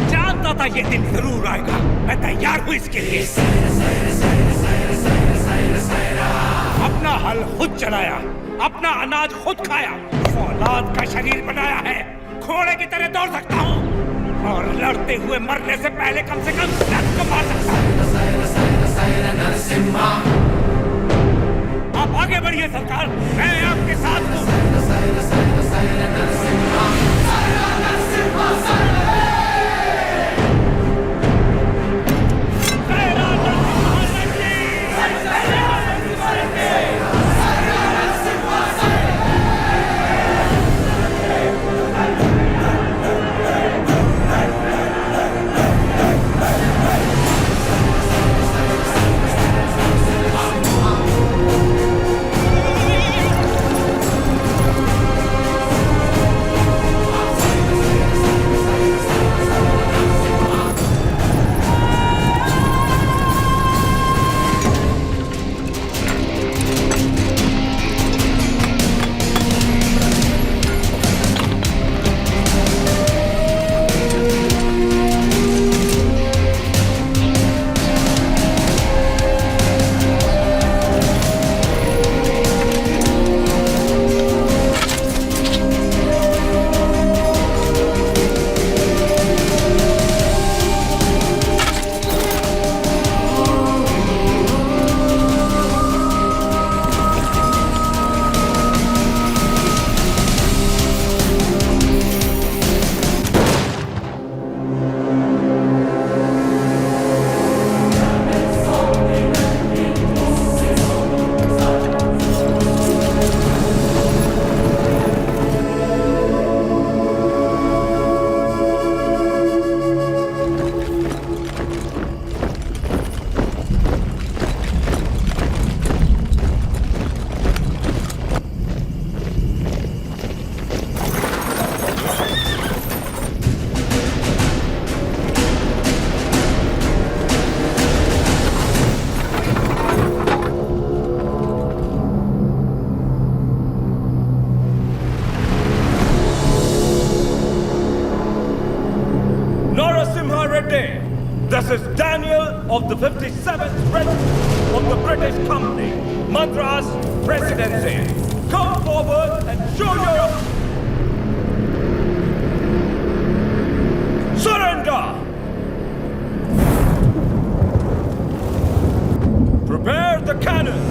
जानता था ये दिन जरूर आएगा। मैं तैयार हूं इसके लिए। अपना हल खुद चलाया, अपना अनाज खुद खाया, औलाद का शरीर बनाया है। घोड़े की तरह दौड़ सकता हूँ और लड़ते हुए मरने से पहले कम से कम रथ को मार सकता हूँ। आप आगे बढ़िए सरकार, मैं आपके साथ हूँ। Ready! This is Daniel of the 57th Regiment of the British Company, Madras Presidency. Come forward and show your surrender! Prepare the cannon!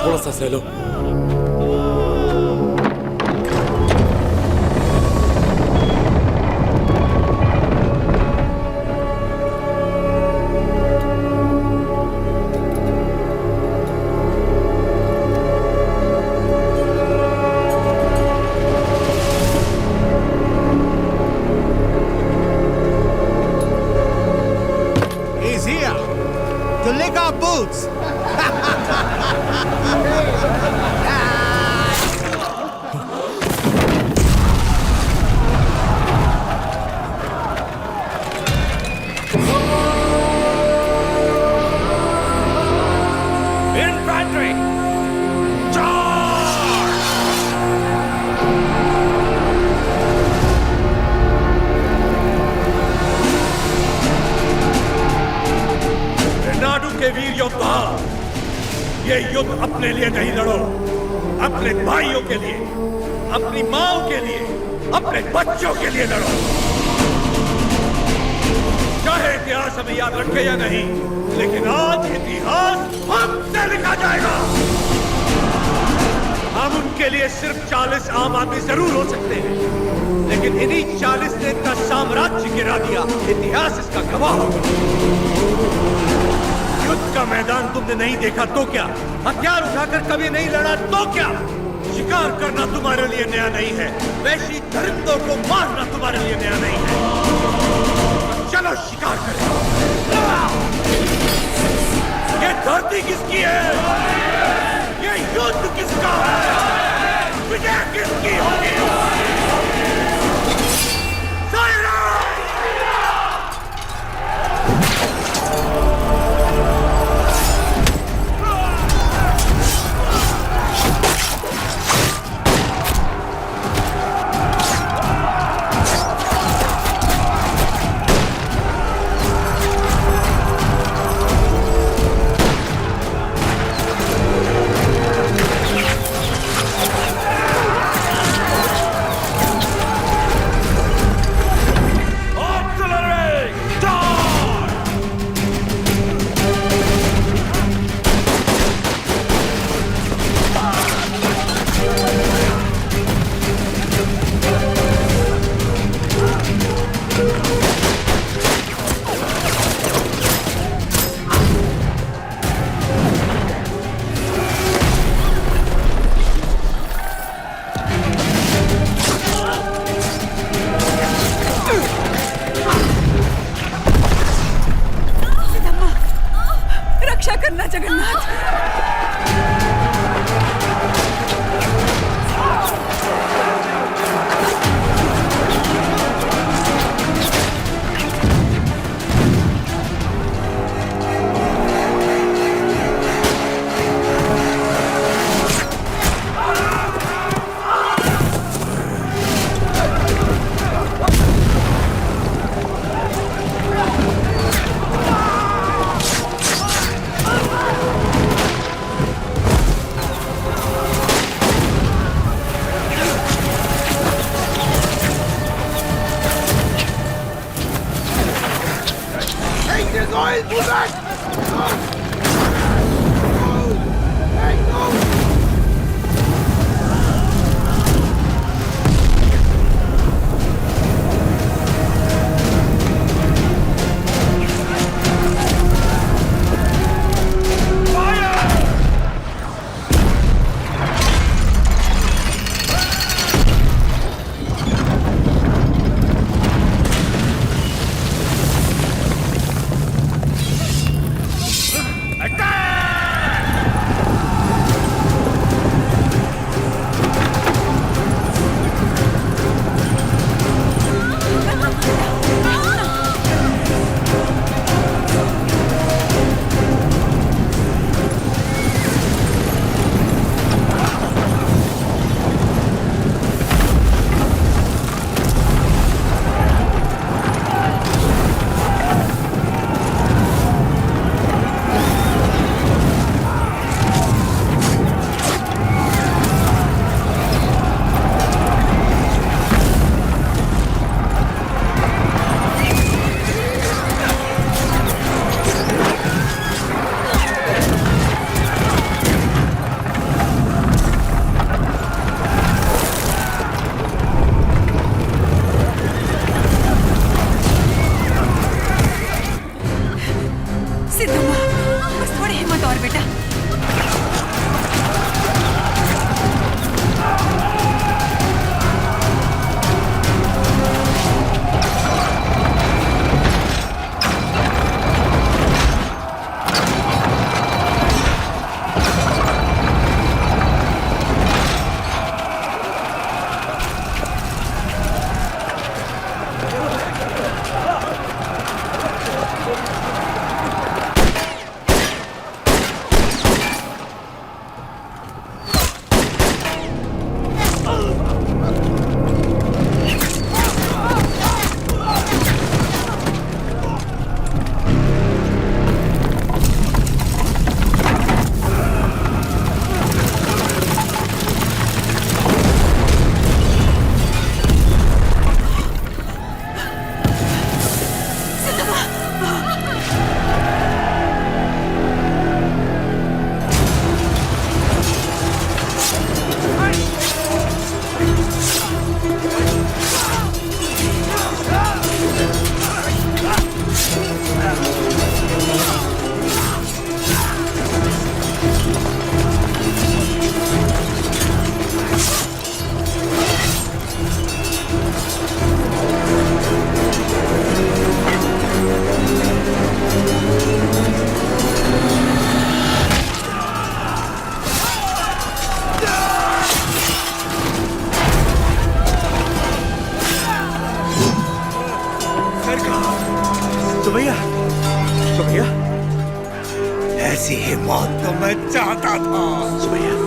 थोड़ा सा सह लो। He's here to lick our boots. Infantry! Charge! Renadu के वीर योद्धा, ये युद्ध अपने लिए नहीं लड़ो, अपने भाइयों के लिए, अपनी माओ के लिए, अपने बच्चों के लिए लड़ो। चाहे इतिहास हमें याद रखे या नहीं, लेकिन आज इतिहास हमसे लिखा जाएगा। हम उनके लिए सिर्फ 40 आम आदमी जरूर हो सकते हैं, लेकिन इन्हीं 40 ने इतना साम्राज्य गिरा दिया। इतिहास इसका गवाह होगा। युद्ध का मैदान तुमने नहीं देखा तो क्या? हथियार उठाकर कभी नहीं लड़ा तो क्या? शिकार करना तुम्हारे लिए नया नहीं है, वैसी दरिंदों को मारना तुम्हारे लिए नया नहीं है। चलो शिकार करें। ये धरती किसकी है? ये युद्ध किसका है? विजय किसकी होगी? रक्षा करना जगन्नाथ। बेटा। सुबैया, ऐसी ही मौत तो मैं चाहता था। सुबैया,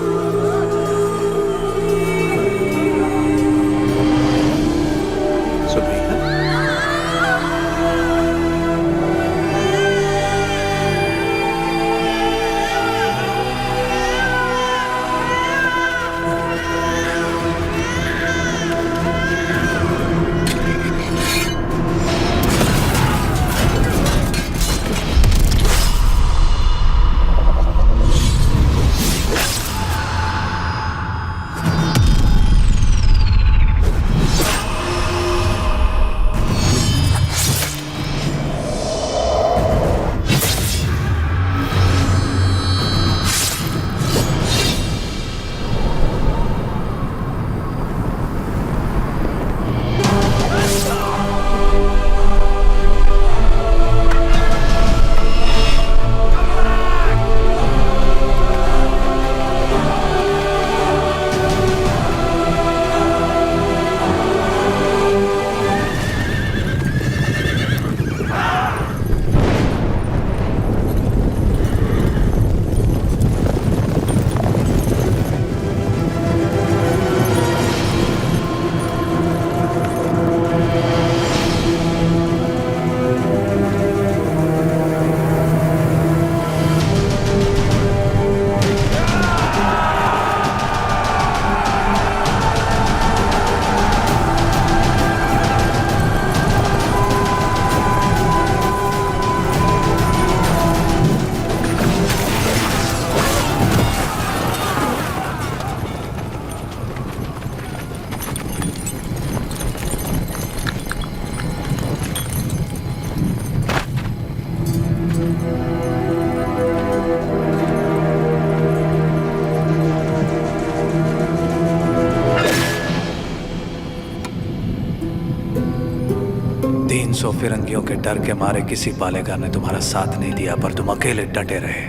फिरंगियों के डर के मारे किसी पालेगार ने तुम्हारा साथ नहीं दिया, पर तुम अकेले डटे रहे।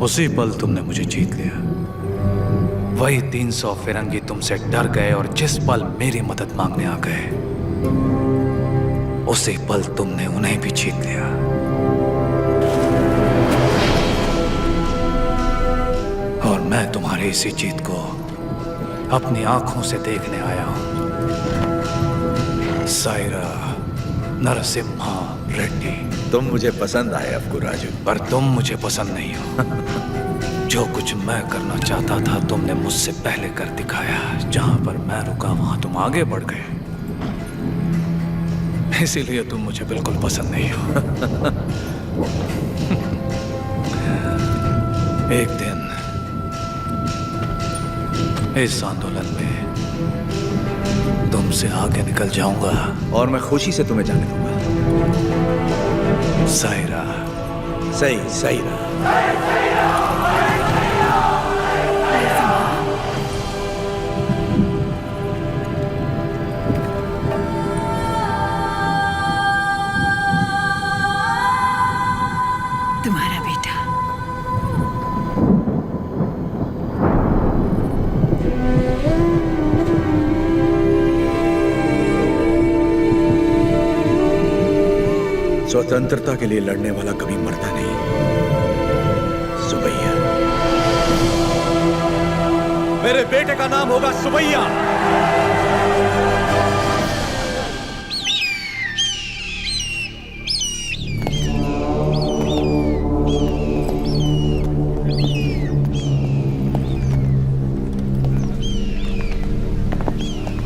उसी पल तुमने मुझे जीत लिया। वही 300 फिरंगी तुमसे डर गए और जिस पल मेरी मदद मांगने आ गए, उसी पल तुमने उन्हें भी जीत लिया। और मैं तुम्हारी इसी जीत को अपनी आंखों से देखने आया हूं। सायरा नरसिम्हा रेड्डी। तुम मुझे पसंद आए अफकू राजू, पर तुम मुझे पसंद नहीं हो। जो कुछ मैं करना चाहता था तुमने मुझसे पहले कर दिखाया। जहां पर मैं रुका वहां तुम आगे बढ़ गए, इसीलिए तुम मुझे बिल्कुल पसंद नहीं हो। एक दिन इस आंदोलन में तुमसे आगे निकल जाऊंगा और मैं खुशी से तुम्हें जाने दूंगा। सायरा। सही सही रहा। तुम्हारा बेटा। स्वतंत्रता के लिए लड़ने वाला कभी मरता नहीं। सुबैया। मेरे बेटे का नाम होगा सुबैया।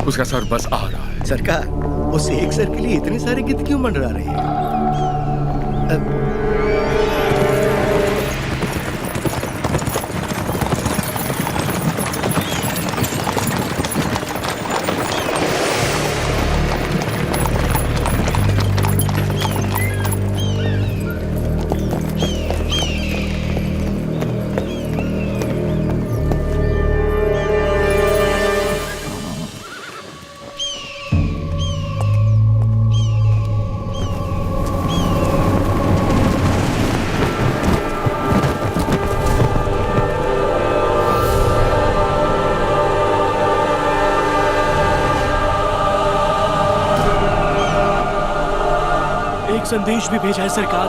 उसका सर बस आ रहा है। सरकार, उस एक सर के लिए इतने सारे गिद्ध क्यों मंडरा रहे हैं? संदेश भी भेजा है सरकार।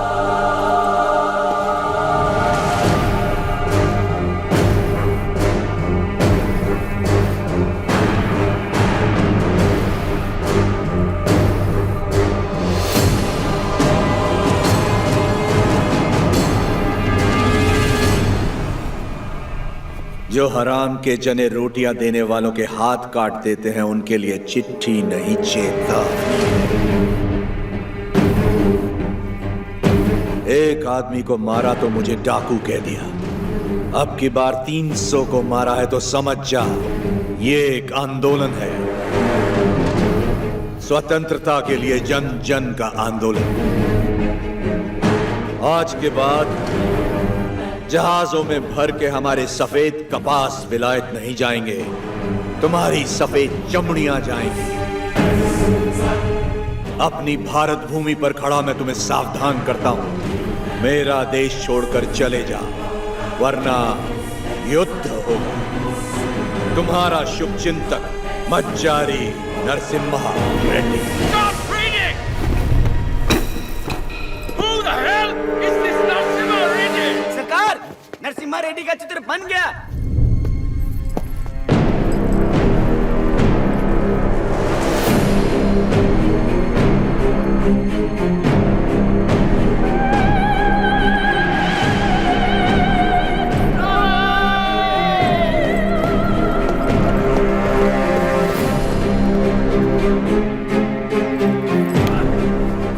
जो हराम के जने रोटियां देने वालों के हाथ काट देते हैं, उनके लिए चिट्ठी नहीं चेतावनी। एक आदमी को मारा तो मुझे डाकू कह दिया, अब की बार 300 को मारा है तो समझ जा, ये एक आंदोलन है। स्वतंत्रता के लिए जन जन का आंदोलन। आज के बाद जहाजों में भर के हमारे सफेद कपास विलायत नहीं जाएंगे, तुम्हारी सफेद चमड़ियां जाएंगी। अपनी भारत भूमि पर खड़ा मैं तुम्हें सावधान करता हूं, मेरा देश छोड़कर चले जा, वरना युद्ध होगा। तुम्हारा शुभ चिंतक मज्जारी नरसिम्हा रेड्डी। सरकार, नरसिम्हा रेड्डी का चित्र बन गया।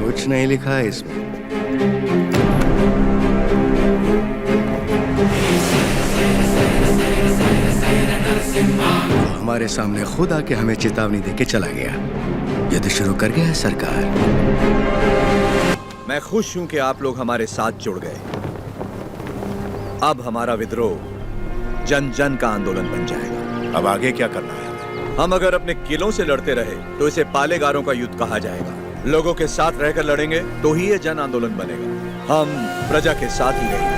कुछ नहीं लिखा है इसमें। हमारे सामने खुद आके हमें चेतावनी देके चला गया। युद्ध शुरू कर गया है सरकार। मैं खुश हूं कि आप लोग हमारे साथ जुड़ गए। अब हमारा विद्रोह जन जन का आंदोलन बन जाएगा। अब आगे क्या करना है? हम अगर अपने किलों से लड़ते रहे तो इसे पालेगारों का युद्ध कहा जाएगा। लोगों के साथ रहकर लड़ेंगे तो ही ये जन आंदोलन बनेगा। हम प्रजा के साथ ही रहेंगे।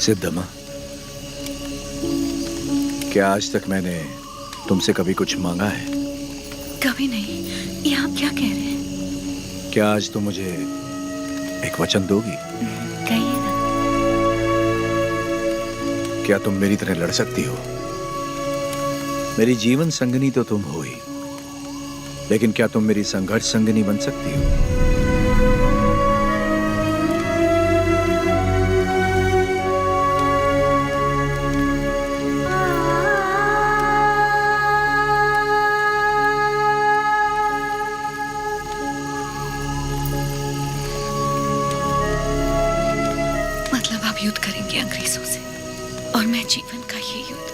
सिद्धम्मा, क्या आज तक मैंने तुमसे कभी कुछ मांगा है? कभी नहीं। ये आप क्या कह रहे हैं? क्या आज तुम मुझे एक वचन दोगी? कहिए ना। क्या तुम मेरी तरह लड़ सकती हो? मेरी जीवन संगनी तो तुम हो ही, लेकिन क्या तुम मेरी संघर्ष संगिनी बन सकती हो? मतलब आप युद्ध करेंगे अंग्रेजों से और मैं जीवन का ये युद्ध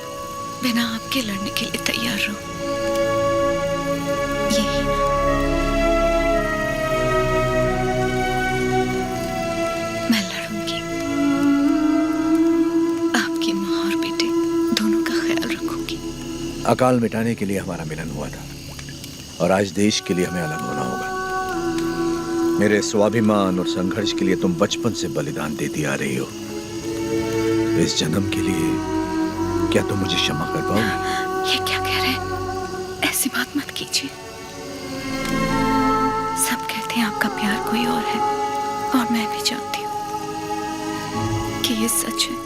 बिना आपके लड़ने के लिए तैयार रहूं? यही ना? मैं लड़ूंगी, आपकी माँ और बेटे दोनों का ख्याल रखूंगी। अकाल मिटाने के लिए हमारा मिलन हुआ था और आज देश के लिए हमें अलग होना होगा। मेरे स्वाभिमान और संघर्ष के लिए तुम बचपन से बलिदान देती आ रही हो। इस जन्म के लिए क्या तुम मुझे क्षमा कर पाओगे? ये क्या कह रहे हैं? ऐसी बात मत कीजिए। सब कहते हैं आपका प्यार कोई और है और मैं भी जानती हूँ कि ये सच है,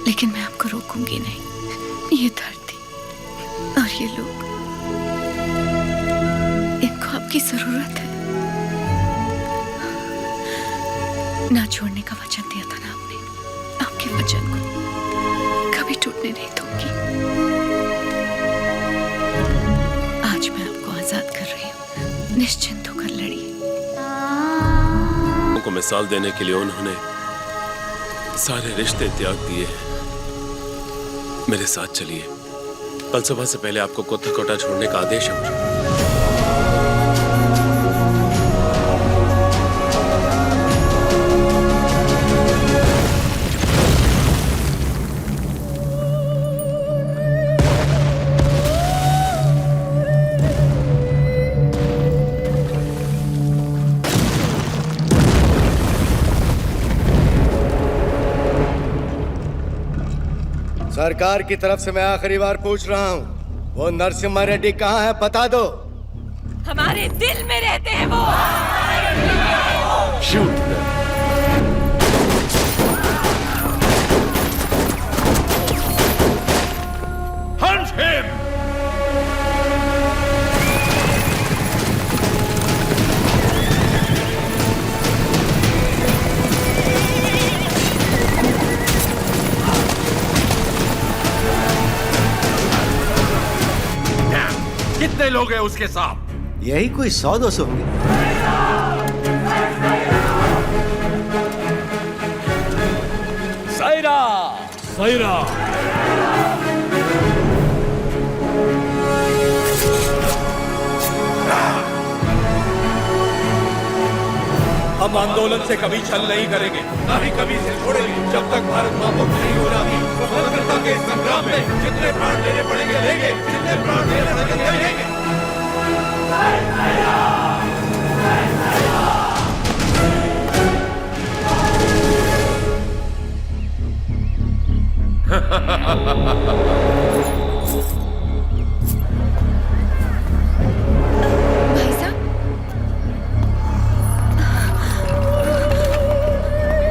लेकिन मैं आपको रोकूंगी नहीं। ये धरती और ये लोग, इनको आपकी जरूरत है। ना छोड़ने का वचन दिया था ना आपने, आपके वचन को कभी टूटने नहीं दूंगी। आज मैं आपको आजाद कर रही हूँ, निश्चिंत होकर लड़िए। को मिसाल देने के लिए उन्होंने सारे रिश्ते त्याग दिए। मेरे साथ चलिए, कल सुबह से पहले आपको कोटा छोड़ने का आदेश है मुझे। सरकार की तरफ से मैं आखिरी बार पूछ रहा हूँ, वो नरसिम्हा रेड्डी कहाँ है? बता दो। हमारे दिल में रहते हैं वो। शूट। Hunt him! कितने लोग हैं उसके साथ? यही कोई 100-200 होंगे। सायरा! सायरा! हम आंदोलन से कभी छल नहीं करेंगे, ना ही कभी इसे छोड़ेंगे, जब तक भारत मां मुक्त नहीं हो जाती। स्वतंत्रता के संग्राम में जितने प्राण देने पड़ेंगे लेंगे, जितने प्राण देने पड़ेंगे लेंगे।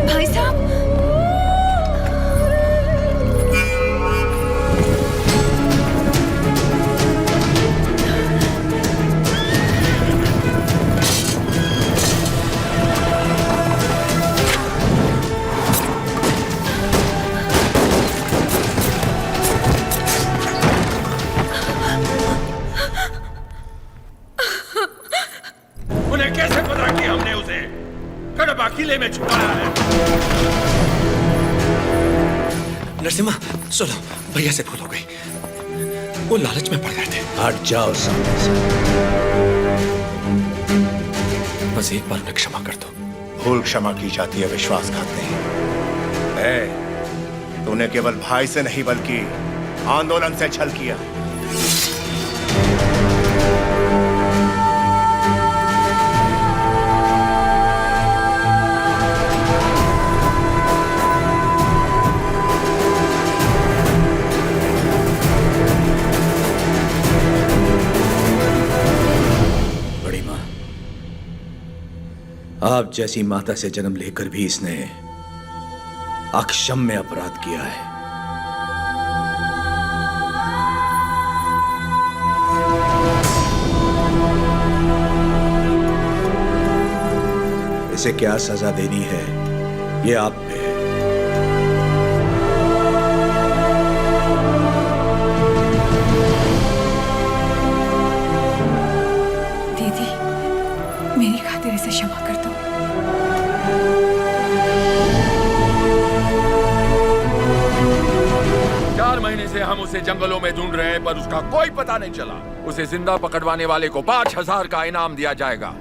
भाई साहब, उन्हें कैसे पता कि हमने उसे कड़बा किले में छुपाया है? नरसिम्हा सुनो, भैया से भूल हो गई। वो लालच में पड़ गए थे। हट जाओ सामने से। बस एक बार उन्हें क्षमा कर दो। भूल क्षमा की जाती है, विश्वासघात नहीं। तूने केवल भाई से नहीं बल्कि आंदोलन से छल किया। आप जैसी माता से जन्म लेकर भी इसने अक्षम्य अपराध किया है। इसे क्या सजा देनी है ये आप पे है। दीदी, मेरी खातिर इसे क्षमा कर दो। 4 महीने से हम उसे जंगलों में ढूंढ रहे हैं पर उसका कोई पता नहीं चला। उसे जिंदा पकड़वाने वाले को 5000 का इनाम दिया जाएगा।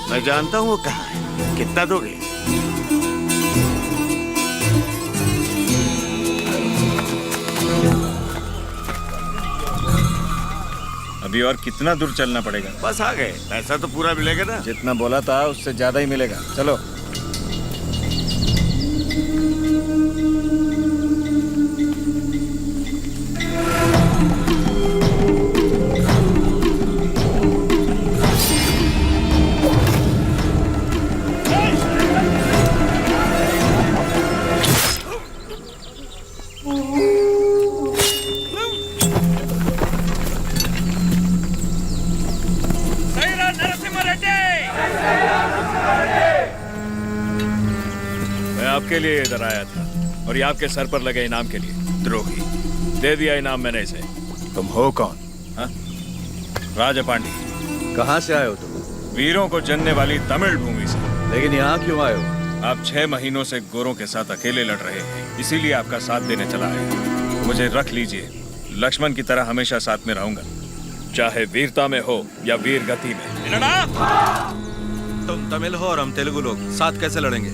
मैं जानता हूँ वो कहाँ है। कितना दोगे? अभी और कितना दूर चलना पड़ेगा? बस आ गए। पैसा तो पूरा मिलेगा ना? जितना बोला था उससे ज्यादा ही मिलेगा। चलो। आपके लिए इधर आया था और ये आपके सर पर लगे इनाम के लिए। द्रोही, दे दिया इनाम मैंने इसे। तुम हो कौन? राजा पांडे। कहाँ से आए हो तुम? वीरों को जनने वाली तमिल भूमि से। लेकिन यहाँ क्यों आए हो? आप 6 महीनों से गोरों के साथ अकेले लड़ रहे हैं, इसीलिए आपका साथ देने चला है। मुझे रख लीजिए, लक्ष्मण की तरह हमेशा साथ में रहूंगा, चाहे वीरता में हो या वीर गति में। तुम तमिल हो और हम तेलुगु लोग, साथ कैसे लड़ेंगे?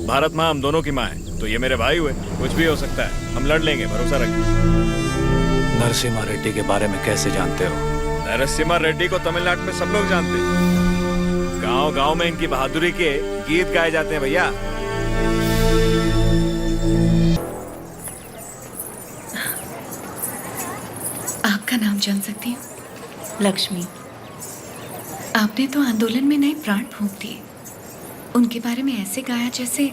भारत माँ हम दोनों की माँ है, तो ये मेरे भाई हुए। कुछ भी हो सकता है, हम लड़ लेंगे, भरोसा रखिए। नरसिम्हा रेड्डी के बारे में कैसे जानते हो? नरसिम्हा रेड्डी को तमिलनाडु में सब लोग जानते हैं। गांव गांव में इनकी बहादुरी के गीत गाए जाते हैं भैया। आपका नाम जान सकती हूँ? लक्ष्मी। आपने तो आंदोलन में नए प्राण फूंक दिए। उनके बारे में ऐसे गाया जैसे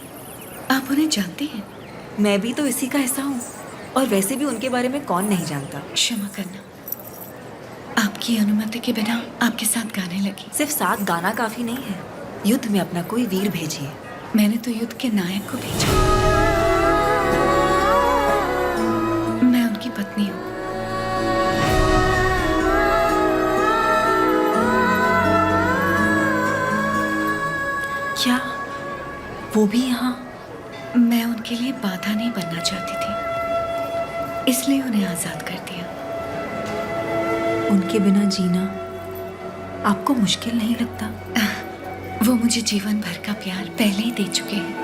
आप उन्हें जानते हैं। मैं भी तो इसी का हिस्सा हूँ, और वैसे भी उनके बारे में कौन नहीं जानता। क्षमा करना, आपकी अनुमति के बिना आपके साथ गाने लगी। सिर्फ साथ गाना काफी नहीं है, युद्ध में अपना कोई वीर भेजिए। मैंने तो युद्ध के नायक को भेजा। मैं उनकी पत्नी हूँ। क्या वो भी यहाँ? मैं उनके लिए बाधा नहीं बनना चाहती थी, इसलिए उन्हें आजाद कर दिया। उनके बिना जीना आपको मुश्किल नहीं लगता? वो मुझे जीवन भर का प्यार पहले ही दे चुके हैं।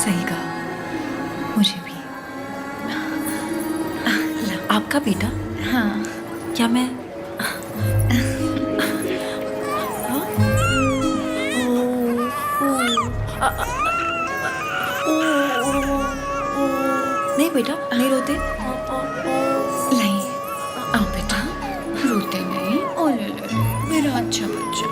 सही कहा, मुझे भी। आपका बेटा? हाँ। क्या मैं नहीं बेटा, नहीं रोते। नहीं, आओ बेटा, रोते नहीं। ओ ले ले, मेरा अच्छा बच्चा।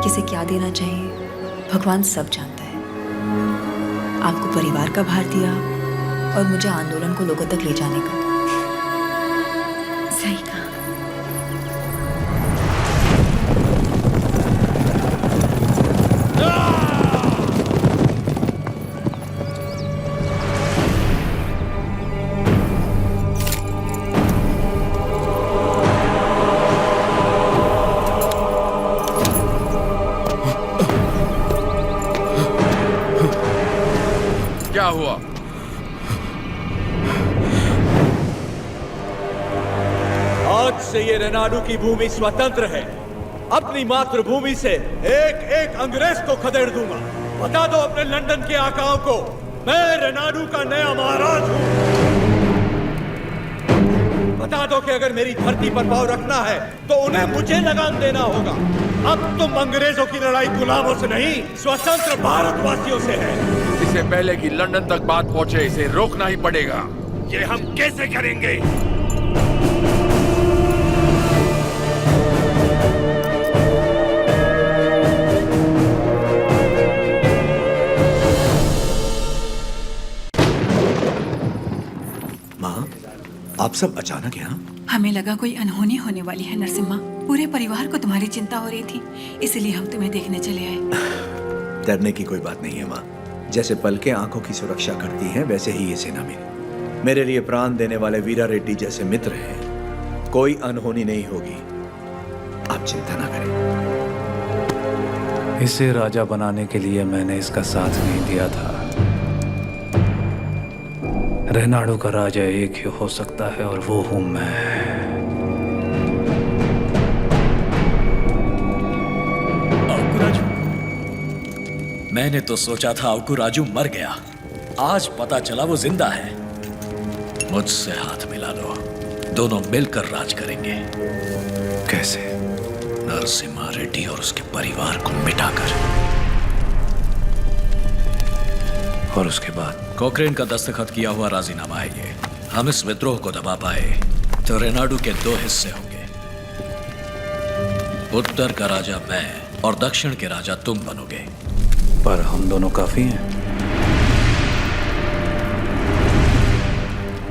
किसे क्या देना चाहिए भगवान सब जानता है। आपको परिवार का भार दिया और मुझे आंदोलन को लोगों तक ले जाने का। सही कहा। क्या हुआ? आज से ये रेनाडू की भूमि स्वतंत्र है। अपनी मातृभूमि से एक एक अंग्रेज को खदेड़ दूंगा। बता दो अपने लंदन के आकाओं को, मैं रेनाडू का नया महाराज हूं। बता दो कि अगर मेरी धरती पर पांव रखना है तो उन्हें मुझे लगाम देना होगा। अब तुम अंग्रेजों की लड़ाई गुलामों से नहीं, स्वतंत्र भारतवासियों से है। इससे पहले कि लंदन तक बात पहुंचे, इसे रोकना ही पड़ेगा। ये हम कैसे करेंगे? माँ, आप सब अचानक यहाँ? हमें लगा कोई अनहोनी होने वाली है नरसिम्हा। पूरे परिवार को तुम्हारी चिंता हो रही थी, इसलिए हम तुम्हें देखने चले आए। डरने की कोई बात नहीं है माँ। जैसे पलकें आंखों की सुरक्षा करती हैं, वैसे ही ये सेना मेरे लिए प्राण देने वाले वीरा रेड्डी जैसे मित्र हैं। कोई अनहोनी नहीं होगी, आप चिंता ना करें। इसे राजा बनाने के लिए मैंने इसका साथ नहीं दिया था। रेनाडू का राजा एक ही हो सकता है और वो हूं मैं। मैंने तो सोचा था अवकू राजू मर गया, आज पता चला वो जिंदा है। मुझसे हाथ मिला लो, दोनों मिलकर राज करेंगे। कैसे? नरसिम्हा रेड्डी और उसके परिवार को मिटाकर। और उसके बाद? कोक्रेन का दस्तखत किया हुआ राजीनामा है ये। हम इस विद्रोह को दबा पाए तो रेनाडू के 2 हिस्से होंगे। उत्तर का राजा मैं और दक्षिण के राजा तुम बनोगे। पर हम दोनों काफी हैं।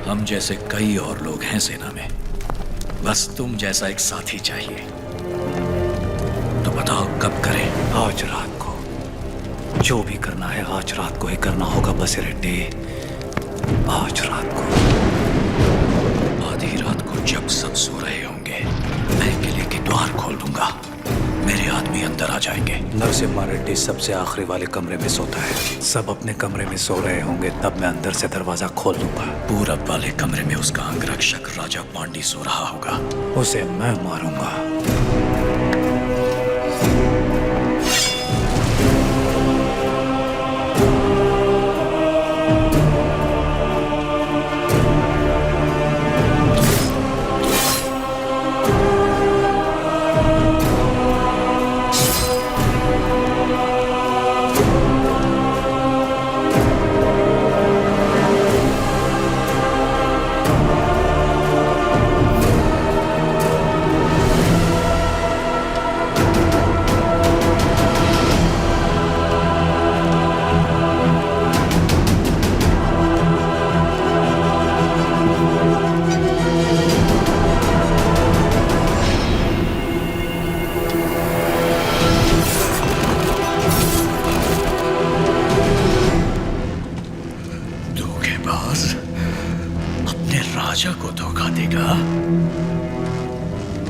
हम जैसे कई और लोग हैं सेना में, बस तुम जैसा एक साथी चाहिए। तो बताओ कब करें? आज रात को। जो भी करना है आज रात को ही करना होगा बसिरेड्डी, आज रात को। आधी रात को जब सब सो रहे होंगे, मैं किले के द्वार खोल दूंगा। मेरे आदमी अंदर आ जाएंगे। नरसिम्हा रेड्डी सबसे आखिरी वाले कमरे में सोता है। सब अपने कमरे में सो रहे होंगे, तब मैं अंदर से दरवाजा खोल दूंगा। पूरब वाले कमरे में उसका अंगरक्षक राजा पांडी सो रहा होगा। उसे मैं मारूंगा।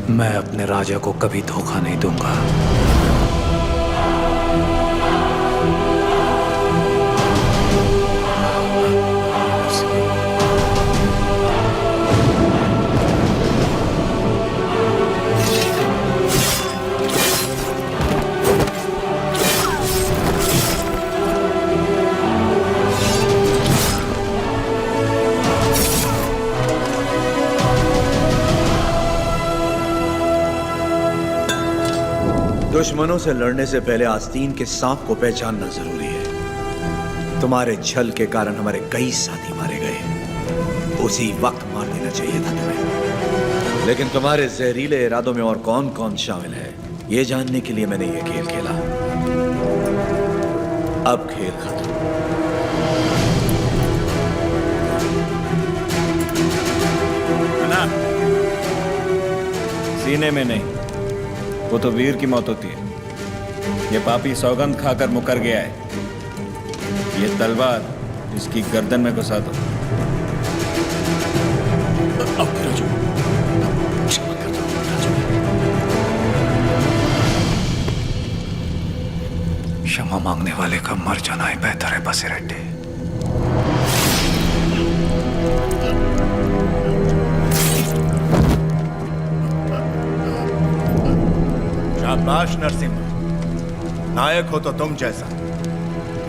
मैं अपने राजा को कभी धोखा नहीं दूंगा। दुश्मनों से लड़ने से पहले आस्तीन के सांप को पहचानना जरूरी है। तुम्हारे छल के कारण हमारे कई साथी मारे गए, उसी वक्त मार देना चाहिए था तुम्हें। लेकिन तुम्हारे जहरीले इरादों में और कौन कौन शामिल है, ये जानने के लिए मैंने ये खेल खेला। अब खेल खत्म। सीने में नहीं, वो तो वीर की मौत होती है। ये पापी सौगंध खाकर मुकर गया है। ये तलवार इसकी गर्दन में घुसा दो। क्षमा मांगने वाले का मर जाना ही बेहतर है बसिरेड्डी। शाबाश नरसिम्हा, नायक हो तो तुम जैसा।